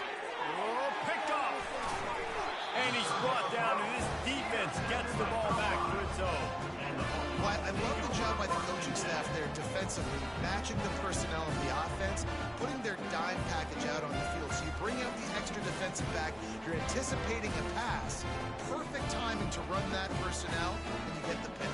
Oh, picked off. And he's brought down, and this defense gets the ball back to its own. Well, I love the job by the coaching staff there defensively, matching the personnel of the offense, putting their dime package out on the field. So you bring out the extra defensive back, you're anticipating a pass, perfect timing to run that personnel, and you get the pick.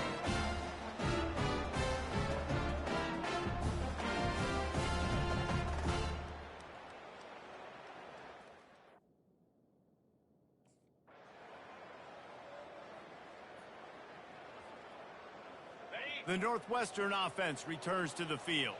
The Northwestern offense returns to the field.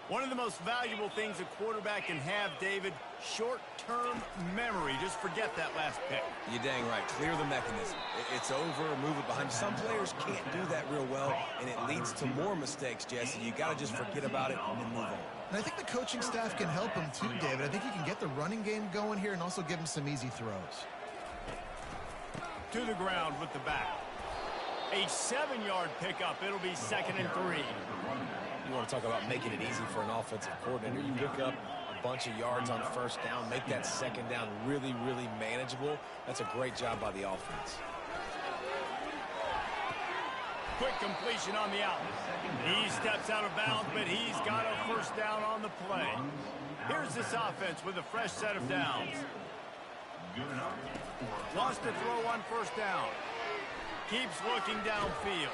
One of the most valuable things a quarterback can have, David, short-term memory. Just forget that last pick. You're dang right. Clear the mechanism. It's over, move it behind. Some players can't do that real well, and it leads to more mistakes, Jesse. You got to just forget about it and move on. And I think the coaching staff can help him too, David. I think you can get the running game going here and also give him some easy throws. To the ground with the back. A 7-yard pickup. It'll be 2nd and 3. You want to talk about making it easy for an offensive coordinator. You pick up a bunch of yards on first down, make that second down really, really manageable. That's a great job by the offense. Quick completion on the out. He steps out of bounds, but he's got a first down on the play. Here's this offense with a fresh set of downs. Wants to throw on first down. Keeps looking downfield.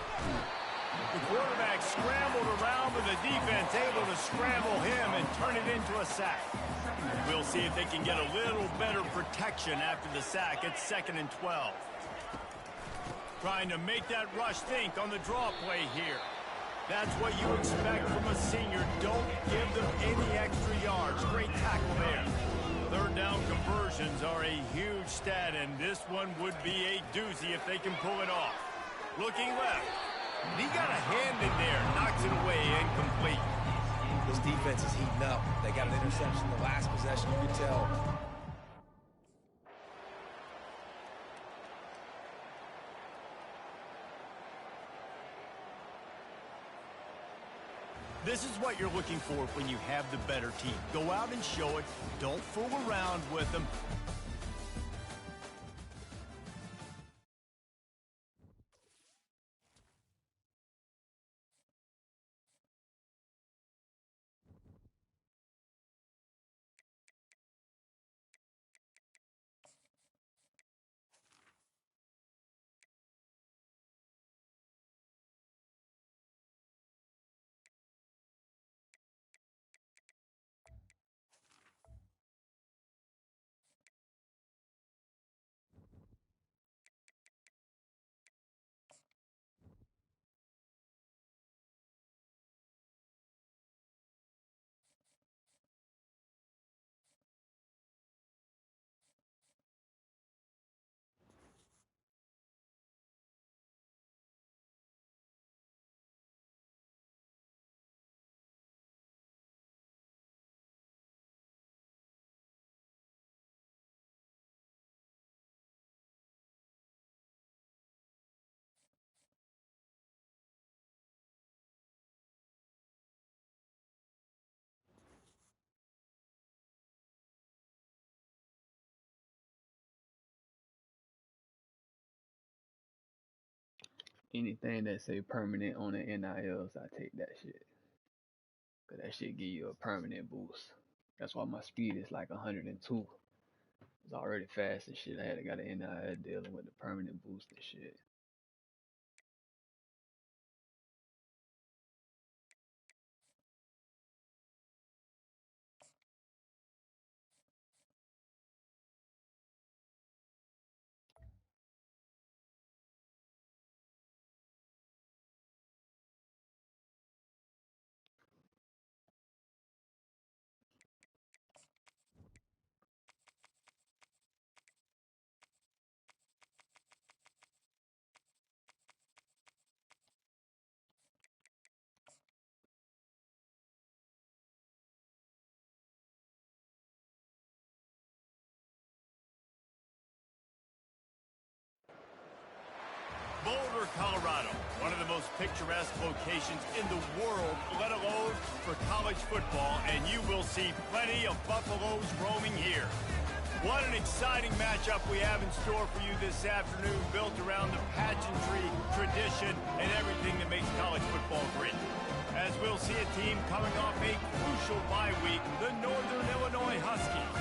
The quarterback scrambled around, but the defense able to scramble him and turn it into a sack. We'll see if they can get a little better protection after the sack. It's 2nd and 12. Trying to make that rush think on the draw play here. That's what you expect from a senior. Don't give them any extra yards. Great tackle there. Third down conversions are a huge stat, and this one would be a doozy if they can pull it off. Looking left. He got a hand in there. Knocks it away, incomplete. This defense is heating up. They got an interception the last possession. You could tell. This is what you're looking for when you have the better team. Go out and show it. Don't fool around with them. Anything that say permanent on the NILs, I take that shit. Cause that shit give you a permanent boost. That's why my speed is like 102. It's already fast and shit. I had got an NIL dealing with the permanent boost and shit. Colorado, one of the most picturesque locations in the world, let alone for college football, and you will see plenty of Buffaloes roaming here. What an exciting matchup we have in store for you this afternoon, built around the pageantry, tradition, and everything that makes college football great. As we'll see a team coming off a crucial bye week, the Northern Illinois Huskies,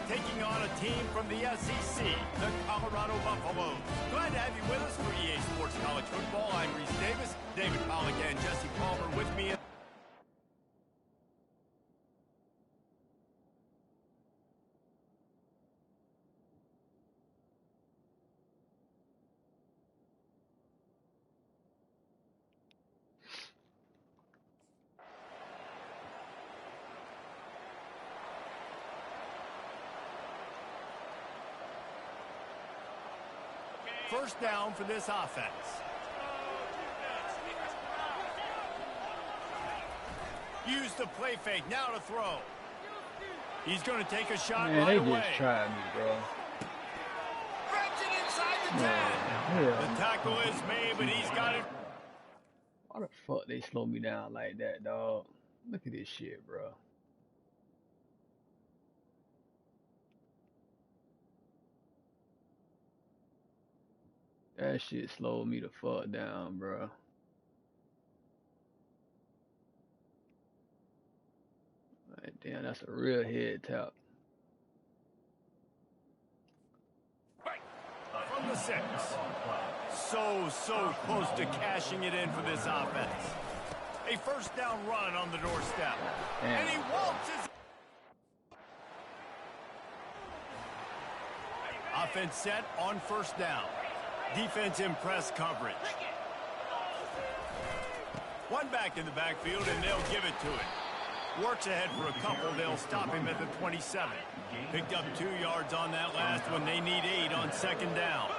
taking on a team from the SEC, the Colorado Buffaloes. Glad to have you with us for EA Sports College Football. I'm Reese Davis, David Pollack, and Jesse Palmer with me. First down for this offense. Use the play fake, now to throw. He's going to take a shot right away. They just tried me, bro. Stretching inside the 10. The tackle is made, but he's got it. Why the fuck they slow me down like that, dog? Look at this shit, bro. That shit slowed me the fuck down, bro. Like, damn, that's a real head tap. From the 6. So close to cashing it in for this offense. A first down run on the doorstep. Damn. And he waltzes. Offense set on first down. Defense in press coverage. One back in the backfield, and they'll give it to it. Works ahead for a couple. They'll stop him at the 27. Picked up 2 yards on that last one. They need 8 on second down.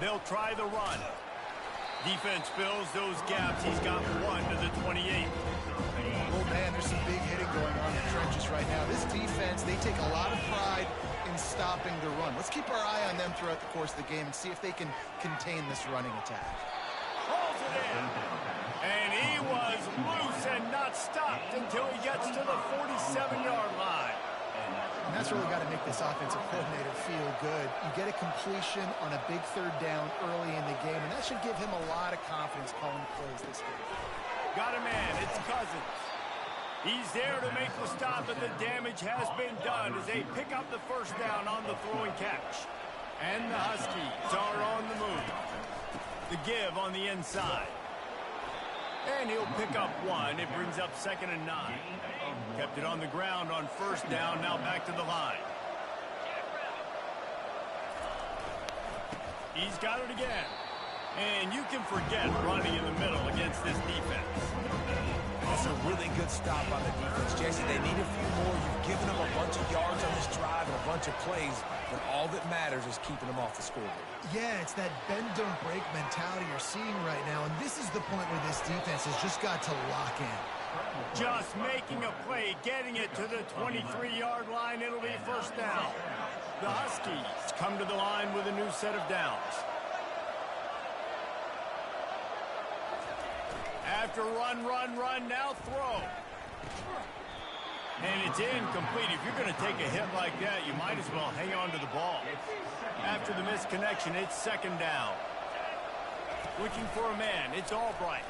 They'll try the run. Defense fills those gaps. He's got 1 to the 28. Oh, man, there's some big hitting going on in the trenches right now. This defense, they take a lot of pride in stopping the run. Let's keep our eye on them throughout the course of the game and see if they can contain this running attack. Pulls it in. And he was loose and not stopped until he gets to the 47-yard line. And that's really got to make this offensive coordinator feel good. You get a completion on a big third down early in the game, and that should give him a lot of confidence calling plays this game. Got a man. It's Cousins. He's there to make the stop, but the damage has been done as they pick up the first down on the throwing catch. And the Huskies are on the move. The give on the inside. And he'll pick up 1. It brings up 2nd and 9. Kept it on the ground on first down, now back to the line. He's got it again. And you can forget running in the middle against this defense. That's a really good stop on the defense, Jesse. They need a few more. You've given them a bunch of yards on this drive and a bunch of plays, but all that matters is keeping them off the scoreboard. Yeah, it's that bend, don't break mentality you're seeing right now, and this is the point where this defense has just got to lock in. Just making a play, getting it to the 23-yard line. It'll be first down. The Huskies come to the line with a new set of downs. After run, now throw. And it's incomplete. If you're going to take a hit like that, you might as well hang on to the ball. After the misconnection, it's second down. Looking for a man. It's Albright.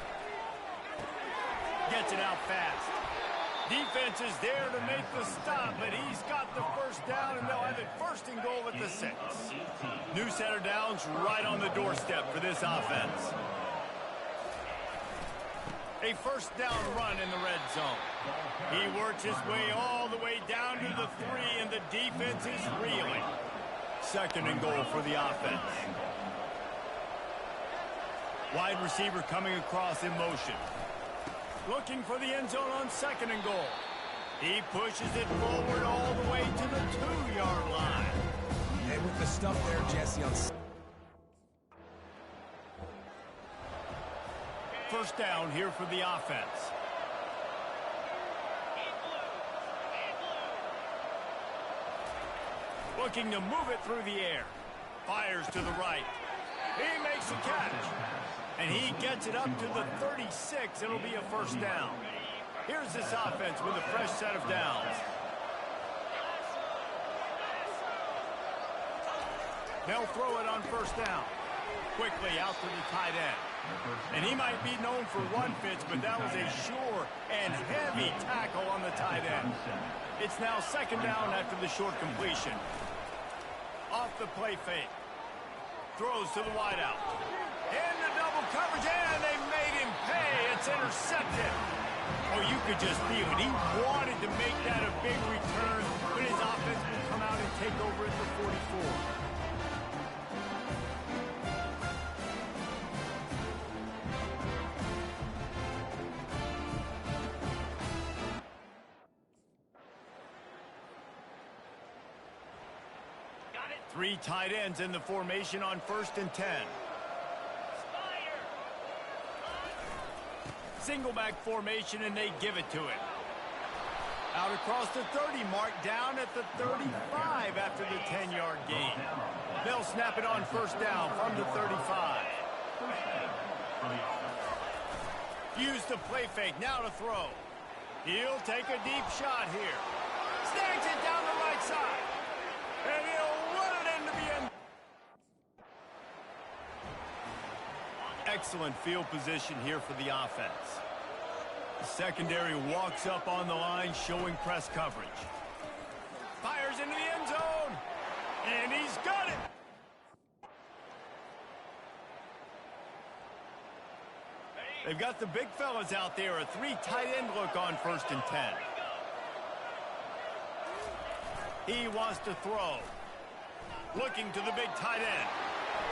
Gets it out fast. Defense is there to make the stop, but he's got the first down, and they'll have it first and goal at the 6. New set of downs right on the doorstep for this offense. A first down run in the red zone. He works his way all the way down to the 3, and the defense is reeling. Second and goal for the offense. Wide receiver coming across in motion. Looking for the end zone on second and goal. He pushes it forward all the way to the 2-yard line. And with the stuff there, Jesse, on first down here for the offense. looking to move it through the air. Fires to the right. He makes a catch. And he gets it up to the 36. It'll be a first down. Here's this offense with a fresh set of downs. They'll throw it on first down. Quickly out to the tight end. And he might be known for one pitch, but that was a sure and heavy tackle on the tight end. It's now second down after the short completion. Off the play fake. Throws to the wideout. In the double coverage, and they made him pay. It's intercepted. Oh, you could just feel it. He wanted to make that a big return, but his offense will come out and take over at the 44. Three tight ends in the formation on 1st and 10. Single back formation, and they give it to him. Out across the 30 mark, down at the 35 after the 10-yard gain. They'll snap it on first down from the 35. Use the play fake, now to throw. He'll take a deep shot here. Snags it down the right side. And he'll run it into the end. Excellent field position here for the offense. The secondary walks up on the line, showing press coverage. Fires into the end zone. And he's got it. They've got the big fellas out there. A three tight end look on 1st and 10. He wants to throw. Looking to the big tight end.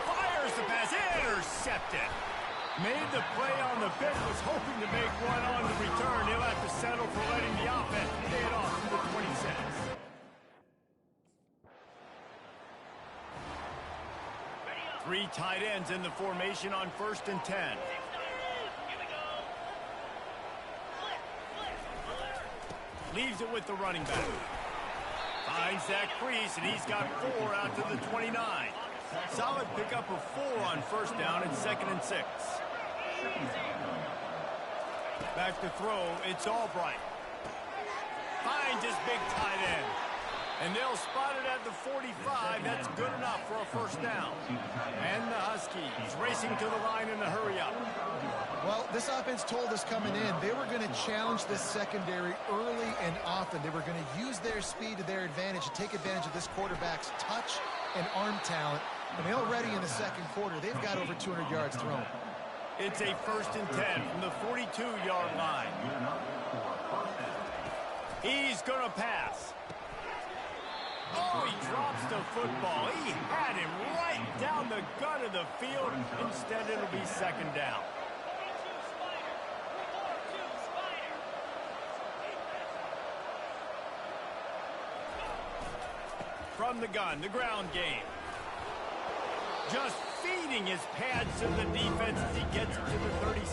Fires the pass. Intercepted. Made the play on the pick. Was hoping to make one on the return. He'll have to settle for letting the offense pay it off to the 26. Three tight ends in the formation on 1st and 10. Leaves it with the running back. Finds that crease, and he's got 4 out to the 29. Solid pickup of 4 on first down and 2nd and 6. Back to throw, it's Albright. Finds his big tight end. And they'll spot it at the 45. That's good enough for a first down. And the Huskies racing to the line in a hurry-up. Well, this offense told us coming in they were going to challenge this secondary early and often. They were going to use their speed to their advantage and take advantage of this quarterback's touch and arm talent. And already in the second quarter, they've got over 200 yards thrown. It's a 1st and 10 from the 42-yard line. He's going to pass. Oh, he drops the football. He had him right down the gut of the field. Instead, it'll be second down. From the gun, the ground game. Just feeding his pads to the defense as he gets it to the 36.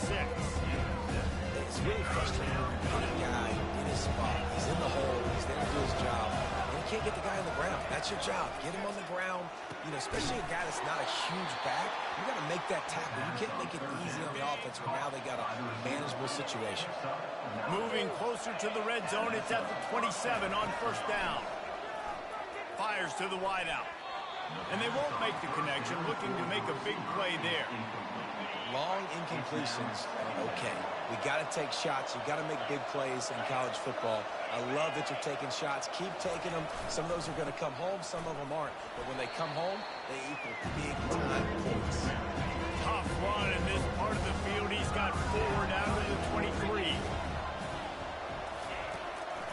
It's really frustrating when a guy in his spot. He's in the hole. He's there to do his job. And you can't get the guy on the ground. That's your job. Get him on the ground. You know, especially a guy that's not a huge back. You got to make that tackle. You can't make it easy on the offense when now they got a manageable situation. Moving closer to the red zone. It's at the 27 on first down. Fires to the wideout. And they won't make the connection, looking to make a big play there. Long incompletions are okay. We got to take shots. You got to make big plays in college football. I love that you're taking shots. Keep taking them. Some of those are going to come home. Some of them aren't. But when they come home, they equal big-time points. Tough run in this part of the field. He's got 4 down to the 23.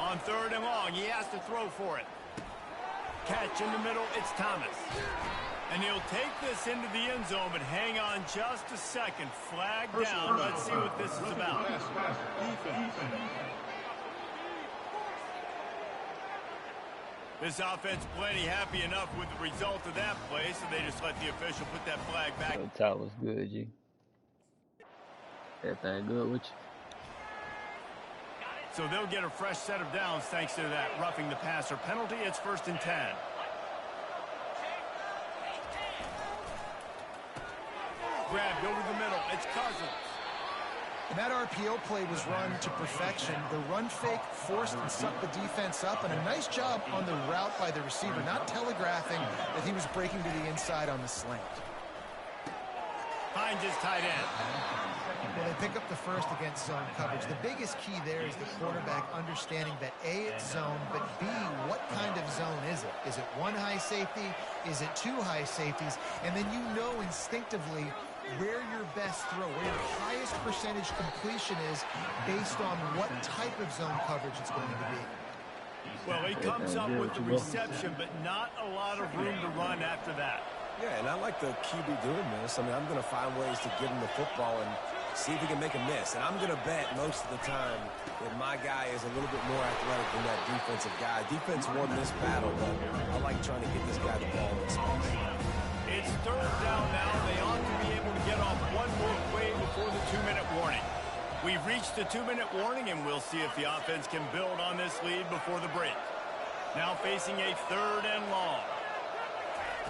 On 3rd and long, he has to throw for it. Catch in the middle, it's Thomas. And he'll take this into the end zone, but hang on just a second. Flag down. Let's see what this is about. This offense plenty happy enough with the result of that play, so they just let the official put that flag back. So top was good, G. Everything good with you? So they'll get a fresh set of downs thanks to that roughing the passer penalty. It's 1st and 10. Grabbed over the middle. It's Cousins. And that RPO play was run to perfection. The run fake forced and sucked the defense up, and a nice job on the route by the receiver, not telegraphing that he was breaking to the inside on the slant. Finds his tight end. Well, they pick up the first against zone coverage. The biggest key there is the quarterback understanding that A, it's zone, but B, what kind of zone is it? Is it one high safety? Is it two high safeties? And then you know instinctively where your best throw, where your highest percentage completion is based on what type of zone coverage it's going to be. Well, he comes up with the reception, but not a lot of room to run after that. Yeah, and I like the QB doing this. I mean, I'm going to find ways to give him the football and see if he can make a miss. And I'm going to bet most of the time that my guy is a little bit more athletic than that defensive guy. Defense won this battle, but I like trying to get this guy the ball in space. It's third down now. They ought to be able to get off one more play before the 2-minute warning. We've reached the 2-minute warning, and we'll see if the offense can build on this lead before the break. Now facing a 3rd and long.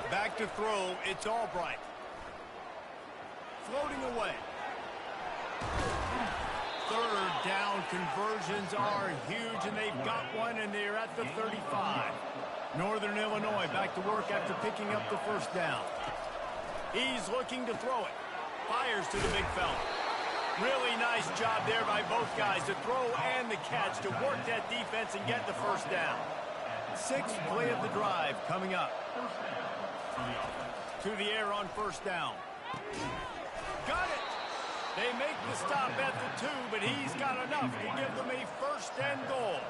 Back to throw, it's Albright. Floating away. 3rd down conversions are huge, and they've got one, and they're at the 35. Northern Illinois back to work after picking up the 1st down. He's looking to throw it. Fires to the big fella. Really nice job there by both guys, the throw and the catch, to work that defense and get the 1st down. 6th play of the drive coming up. To the air on 1st down. Got it! They make the stop at the 2, but he's got enough to give them a 1st and goal.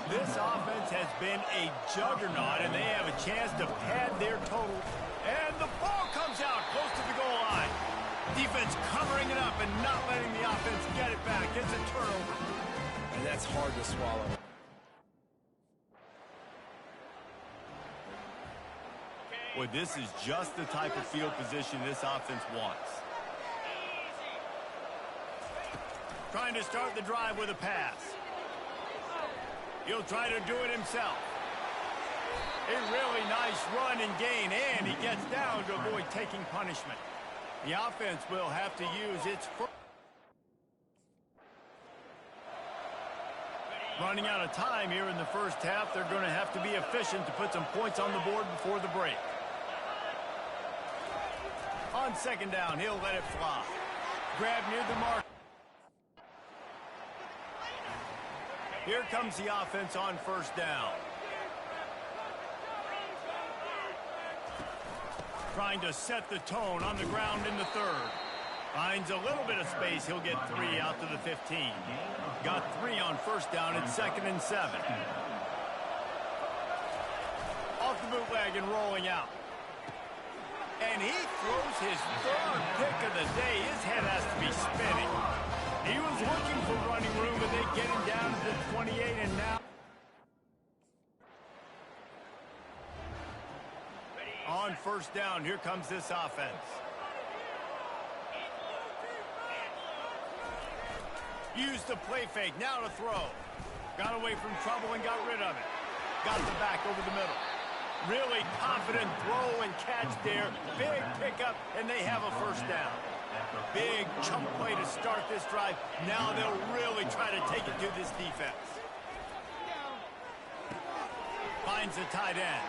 This offense has been a juggernaut, and they have a chance to pad their total. And the ball comes out close to the goal line. Defense covering it up and not letting the offense get it back. It's a turnover. And that's hard to swallow. Well, this is just the type of field position this offense wants. Trying to start the drive with a pass. He'll try to do it himself. A really nice run and gain, and he gets down to avoid taking punishment. The offense will have to use its first. Running out of time here in the 1st half, they're going to have to be efficient to put some points on the board before the break. On 2nd down, he'll let it fly. Grab near the mark. Here comes the offense on 1st down. Trying to set the tone on the ground in the 3rd. Finds a little bit of space. He'll get 3 out to the 15. Got 3 on 1st down. It's 2nd and 7. Off the bootleg and rolling out. And he throws his 3rd pick of the day. His head has to be spinning. He was looking for running room, but they get him down to the 28, and now on 1st down, here comes this offense. Used the play fake, now to throw. Got away from trouble and got rid of it. Got the back over the middle. Really confident throw and catch there. Big pickup, and they have a 1st down. Big chunk play to start this drive. Now they'll really try to take it to this defense. Finds the tight end.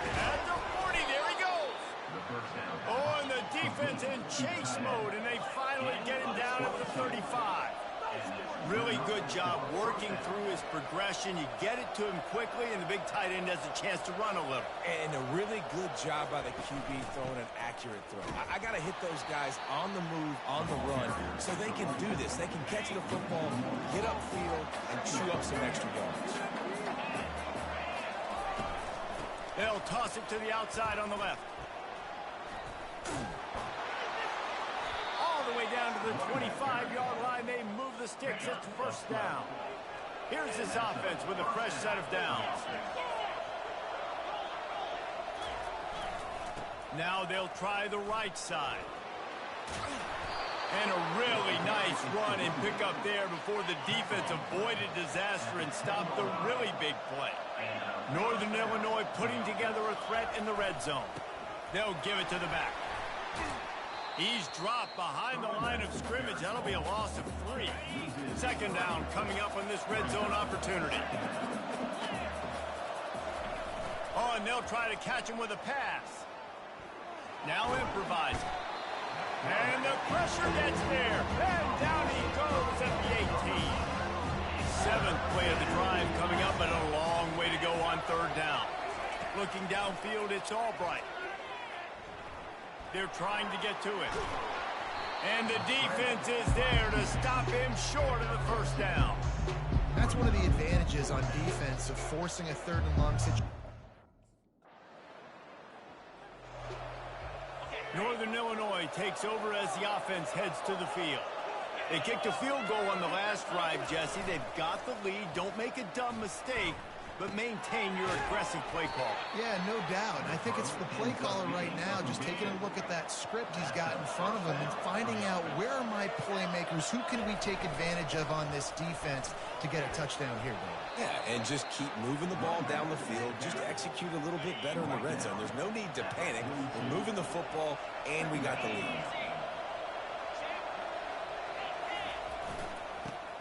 At the 40, there he goes. Oh, and the defense in chase mode, and they finally get him down at the 35. Really good job working through his progression. You get it to him quickly, and the big tight end has a chance to run a little. And a really good job by the QB throwing an accurate throw. I got to hit those guys on the move, on the run, so they can do this. They can catch the football, get upfield, and chew up some extra yards. They'll toss it to the outside on the left. All the way down to the 25-yard line. They move the sticks. It's 1st down. Here's this offense with a fresh set of downs. Now they'll try the right side. And a really nice run and pick up there before the defense avoided disaster and stopped the really big play. Northern Illinois putting together a threat in the red zone. They'll give it to the back. He's dropped behind the line of scrimmage. That'll be a loss of 3. Second down coming up on this red zone opportunity. Oh, and they'll try to catch him with a pass. Now improvising. And the pressure gets there. And down he goes at the 18. 7th play of the drive coming up, but a long way to go on third down. Looking downfield, it's Albright. They're trying to get to it. And the defense is there to stop him short of the first down. That's one of the advantages on defense of forcing a third and long situation. Northern Illinois takes over as the offense heads to the field. They kicked a field goal on the last drive, Jesse. They've got the lead. Don't make a dumb mistake, but maintain your aggressive play call. Yeah, no doubt. And I think it's the play caller right now just taking a look at that script he's got in front of him and finding out where are my playmakers, who can we take advantage of on this defense to get a touchdown here, Dave. Yeah, and just keep moving the ball down the field. Just execute a little bit better in the red zone. There's no need to panic. We're moving the football, and we got the lead.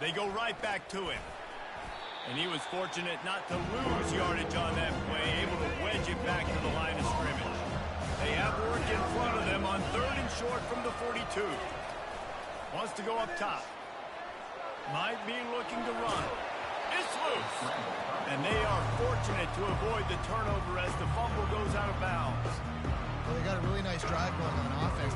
They go right back to him. And he was fortunate not to lose yardage on that play, able to wedge it back to the line of scrimmage. They have work in front of them on 3rd and short from the 42. Wants to go up top. Might be looking to run. It's loose. And they are fortunate to avoid the turnover as the fumble goes out of bounds. Well, they got a really nice drive going on offense.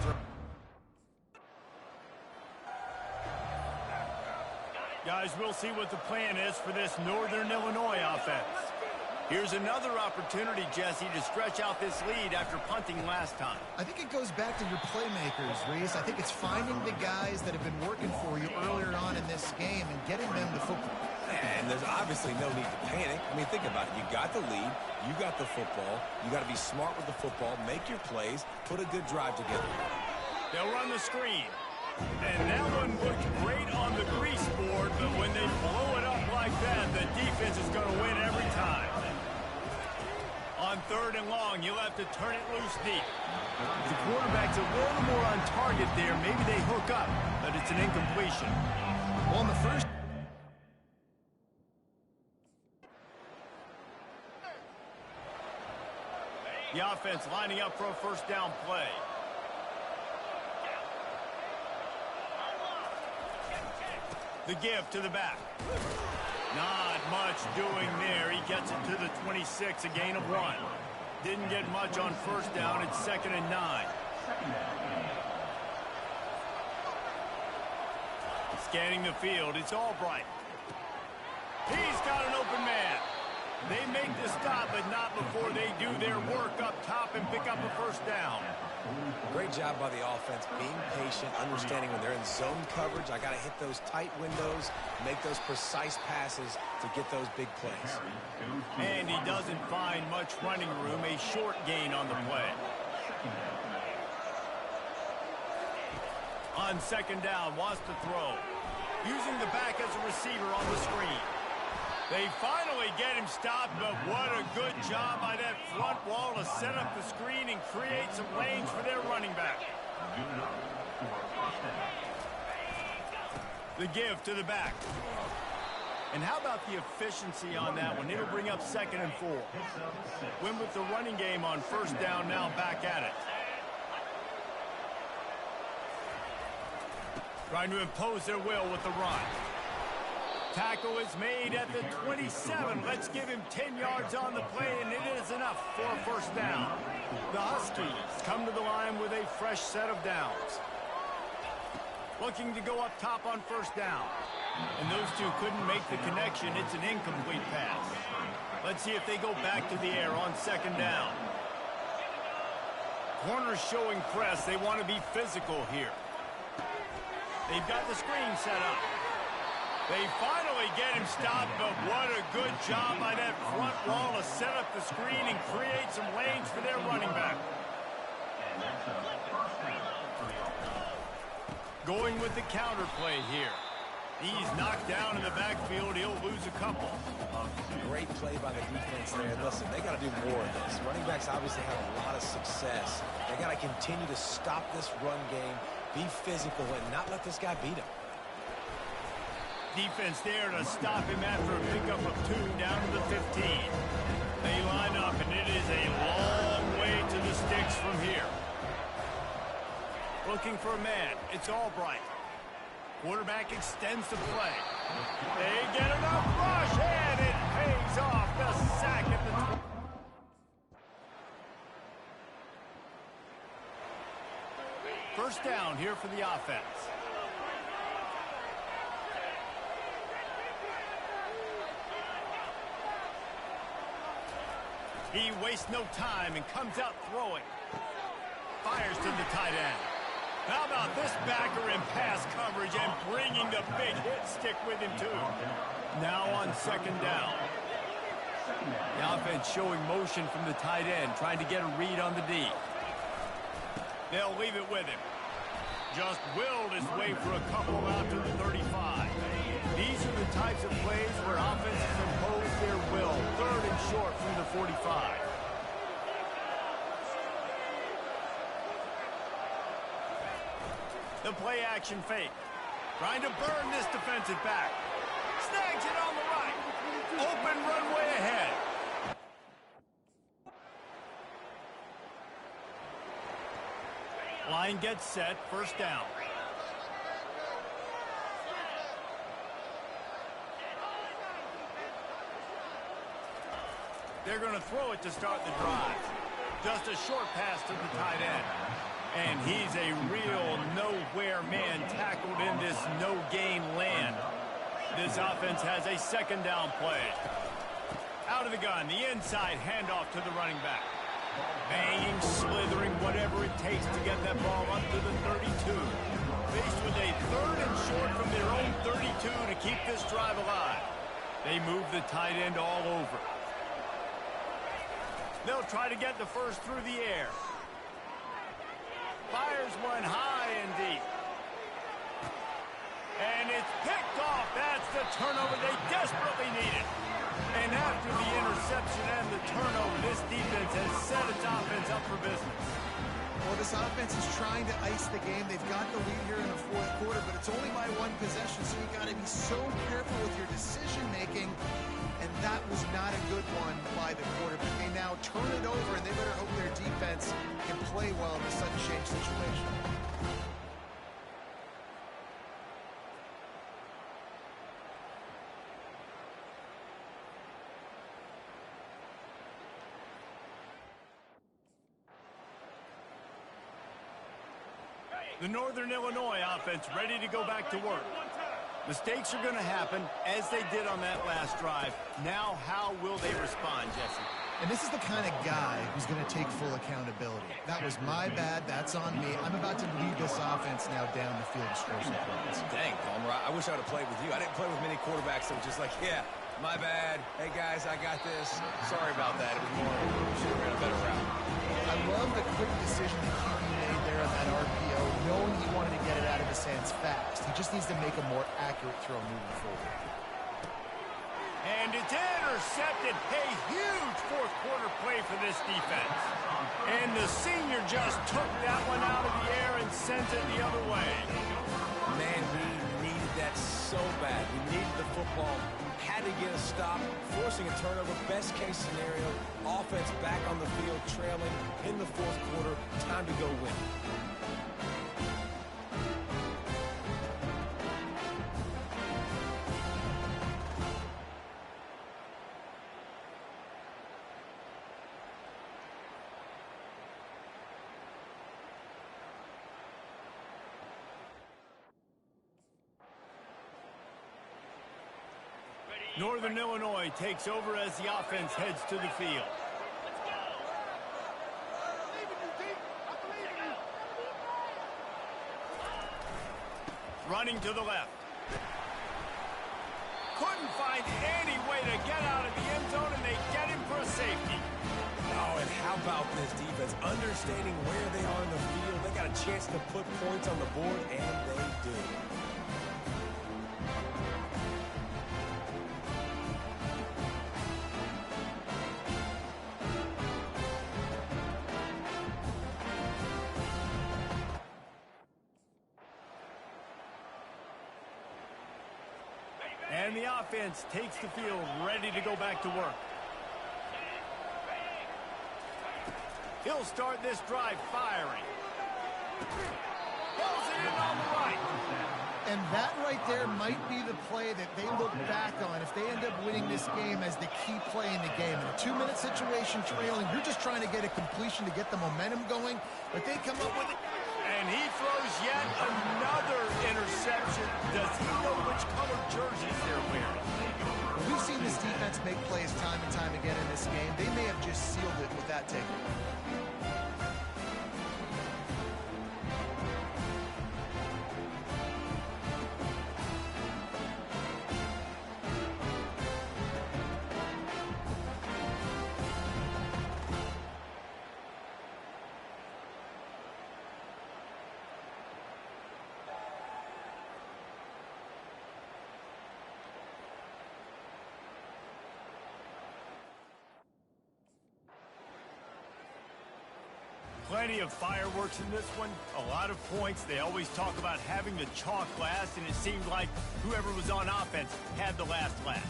Guys, we'll see what the plan is for this Northern Illinois offense. Here's another opportunity, Jesse, to stretch out this lead after punting last time. I think it goes back to your playmakers, Reese. I think it's finding the guys that have been working for you earlier on in this game and getting them to football. And there's obviously no need to panic. I mean, think about it. You got the lead. You got the football. You got to be smart with the football. Make your plays. Put a good drive together. They'll run the screen. And that one looked great on the grease board, but when they blow it up like that, the defense is going to win every time. On 3rd and long, you'll have to turn it loose deep. The quarterback's a little more on target there. Maybe they hook up, but it's an incompletion. Well, in the first... The offense lining up for a first down play. The give to the back. Not much doing there. He gets it to the 26, a gain of 1. Didn't get much on first down. It's 2nd and 9. Scanning the field, it's Albright. He's got an open man. They make the stop, but not before they do their work up top and pick up a first down. Great job by the offense, being patient, understanding when they're in zone coverage, I got to hit those tight windows, make those precise passes to get those big plays. And he doesn't find much running room, a short gain on the play. On 2nd down, wants to throw. Using the back as a receiver on the screen. They finally get him stopped, but what a good job by that front wall to set up the screen and create some lanes for their running back. The give to the back. And how about the efficiency on that one? It'll bring up 2nd and 4. Win with the running game on first down, now back at it. Trying to impose their will with the run. Tackle is made at the 27. Let's give him 10 yards on the play, and it is enough for a first down. The Huskies come to the line with a fresh set of downs. Looking to go up top on first down. And those two couldn't make the connection. It's an incomplete pass. Let's see if they go back to the air on 2nd down. Corners showing press. They want to be physical here. They've got the screen set up. They finally get him stopped, but what a good job by that front wall to set up the screen and create some lanes for their running back. Going with the counter play here. He's knocked down in the backfield. He'll lose a couple. Great play by the defense there. And listen, they got to do more of this. Running backs obviously have a lot of success. They They got to continue to stop this run game, be physical, and not let this guy beat him. Defense there to stop him after a pickup of 2 down to the 15. They line up, and it is a long way to the sticks from here. Looking for a man. It's Albright. Quarterback extends the play. They get enough rush, and it pays off. The sack at the 20. First down here for the offense. He wastes no time and comes out throwing. Fires to the tight end. How about this backer in pass coverage and bringing the big hit stick with him too. Now on second down. The offense showing motion from the tight end, trying to get a read on the D. They'll leave it with him. Just willed his way for a couple out to the 35. These are the types of plays where offenses impose their will. 3rd and short from the 45. The play action fake. Trying to burn this defensive back. Snags it on the right. Open runway ahead. Line gets set. First down. They're going to throw it to start the drive. Just a short pass to the tight end. And he's a real nowhere man tackled in this no-gain land. This offense has a second down play. Out of the gun, the inside handoff to the running back. Banging, slithering, whatever it takes to get that ball up to the 32. Faced with a 3rd and short from their own 32 to keep this drive alive. They move the tight end all over. They'll try to get the first through the air. Fires one high and deep. And it's picked off. That's the turnover they desperately needed. And after the interception and the turnover, this defense has set its offense up for business. Well, this offense is trying to ice the game. They've got the lead here in the 4th quarter, but it's only by 1 possession, so you got to be so careful with your decision-making. And that was not a good one by the quarterback. They now turn it over, and they better hope their defense can play well in the sudden change situation. The Northern Illinois offense ready to go back to work. Mistakes are going to happen, as they did on that last drive. Now, how will they respond, Jesse? And this is the kind of guy who's going to take full accountability. That was my bad. That's on me. I'm about to lead this offense now down the field to score some points. Dang, Palmer, I wish I would have played with you. I didn't play with many quarterbacks that were just like, yeah, my bad. Hey, guys, I got this. Sorry about that. It was more, should have ran a better route. I love the quick decision that QB made there on that RPO, knowing he wanted to get it out of his hands fast. He just needs to make a more accurate throw moving forward. And it's intercepted. A huge 4th quarter play for this defense. And the senior just took that one out of the air and sent it the other way. Man, we needed that so bad. We needed the football. Had to get a stop, forcing a turnover. Best case scenario, offense back on the field, trailing in the 4th quarter. Time to go win. Northern Illinois takes over as the offense heads to the field. Running to the left. Couldn't find any way to get out of the end zone, and they get him for a safety. Oh, and how about this defense? Understanding where they are in the field. They got a chance to put points on the board, and they do. And the offense takes the field ready to go back to work. He'll start this drive firing. Pulls it in on the right. And that right there might be the play that they look back on if they end up winning this game as the key play in the game. In a 2-minute situation trailing, you're just trying to get a completion to get the momentum going, but they come up with it. And he throws yet another interception. Does he know which color jerseys they're wearing? We've seen this defense make plays time and time again in this game. They may have just sealed it with that takeaway. Plenty of fireworks in this one, a lot of points. They always talk about having the chalk last, and it seemed like whoever was on offense had the last laugh.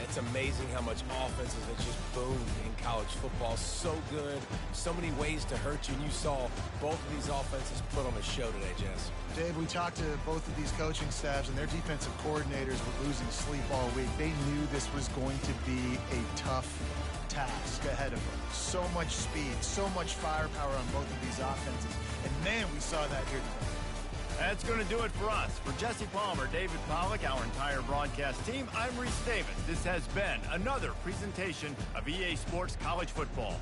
It's amazing how much offenses have just boomed in college football. So good, so many ways to hurt you, and you saw both of these offenses put on a show today, Jess. Dave, we talked to both of these coaching staffs, and their defensive coordinators were losing sleep all week. They knew this was going to be a tough task ahead of them. So much speed, so much firepower on both of these offenses. And man, we saw that here today. That's going to do it for us. For Jesse Palmer, David Pollack, our entire broadcast team, I'm Reese Davis. This has been another presentation of EA Sports College Football.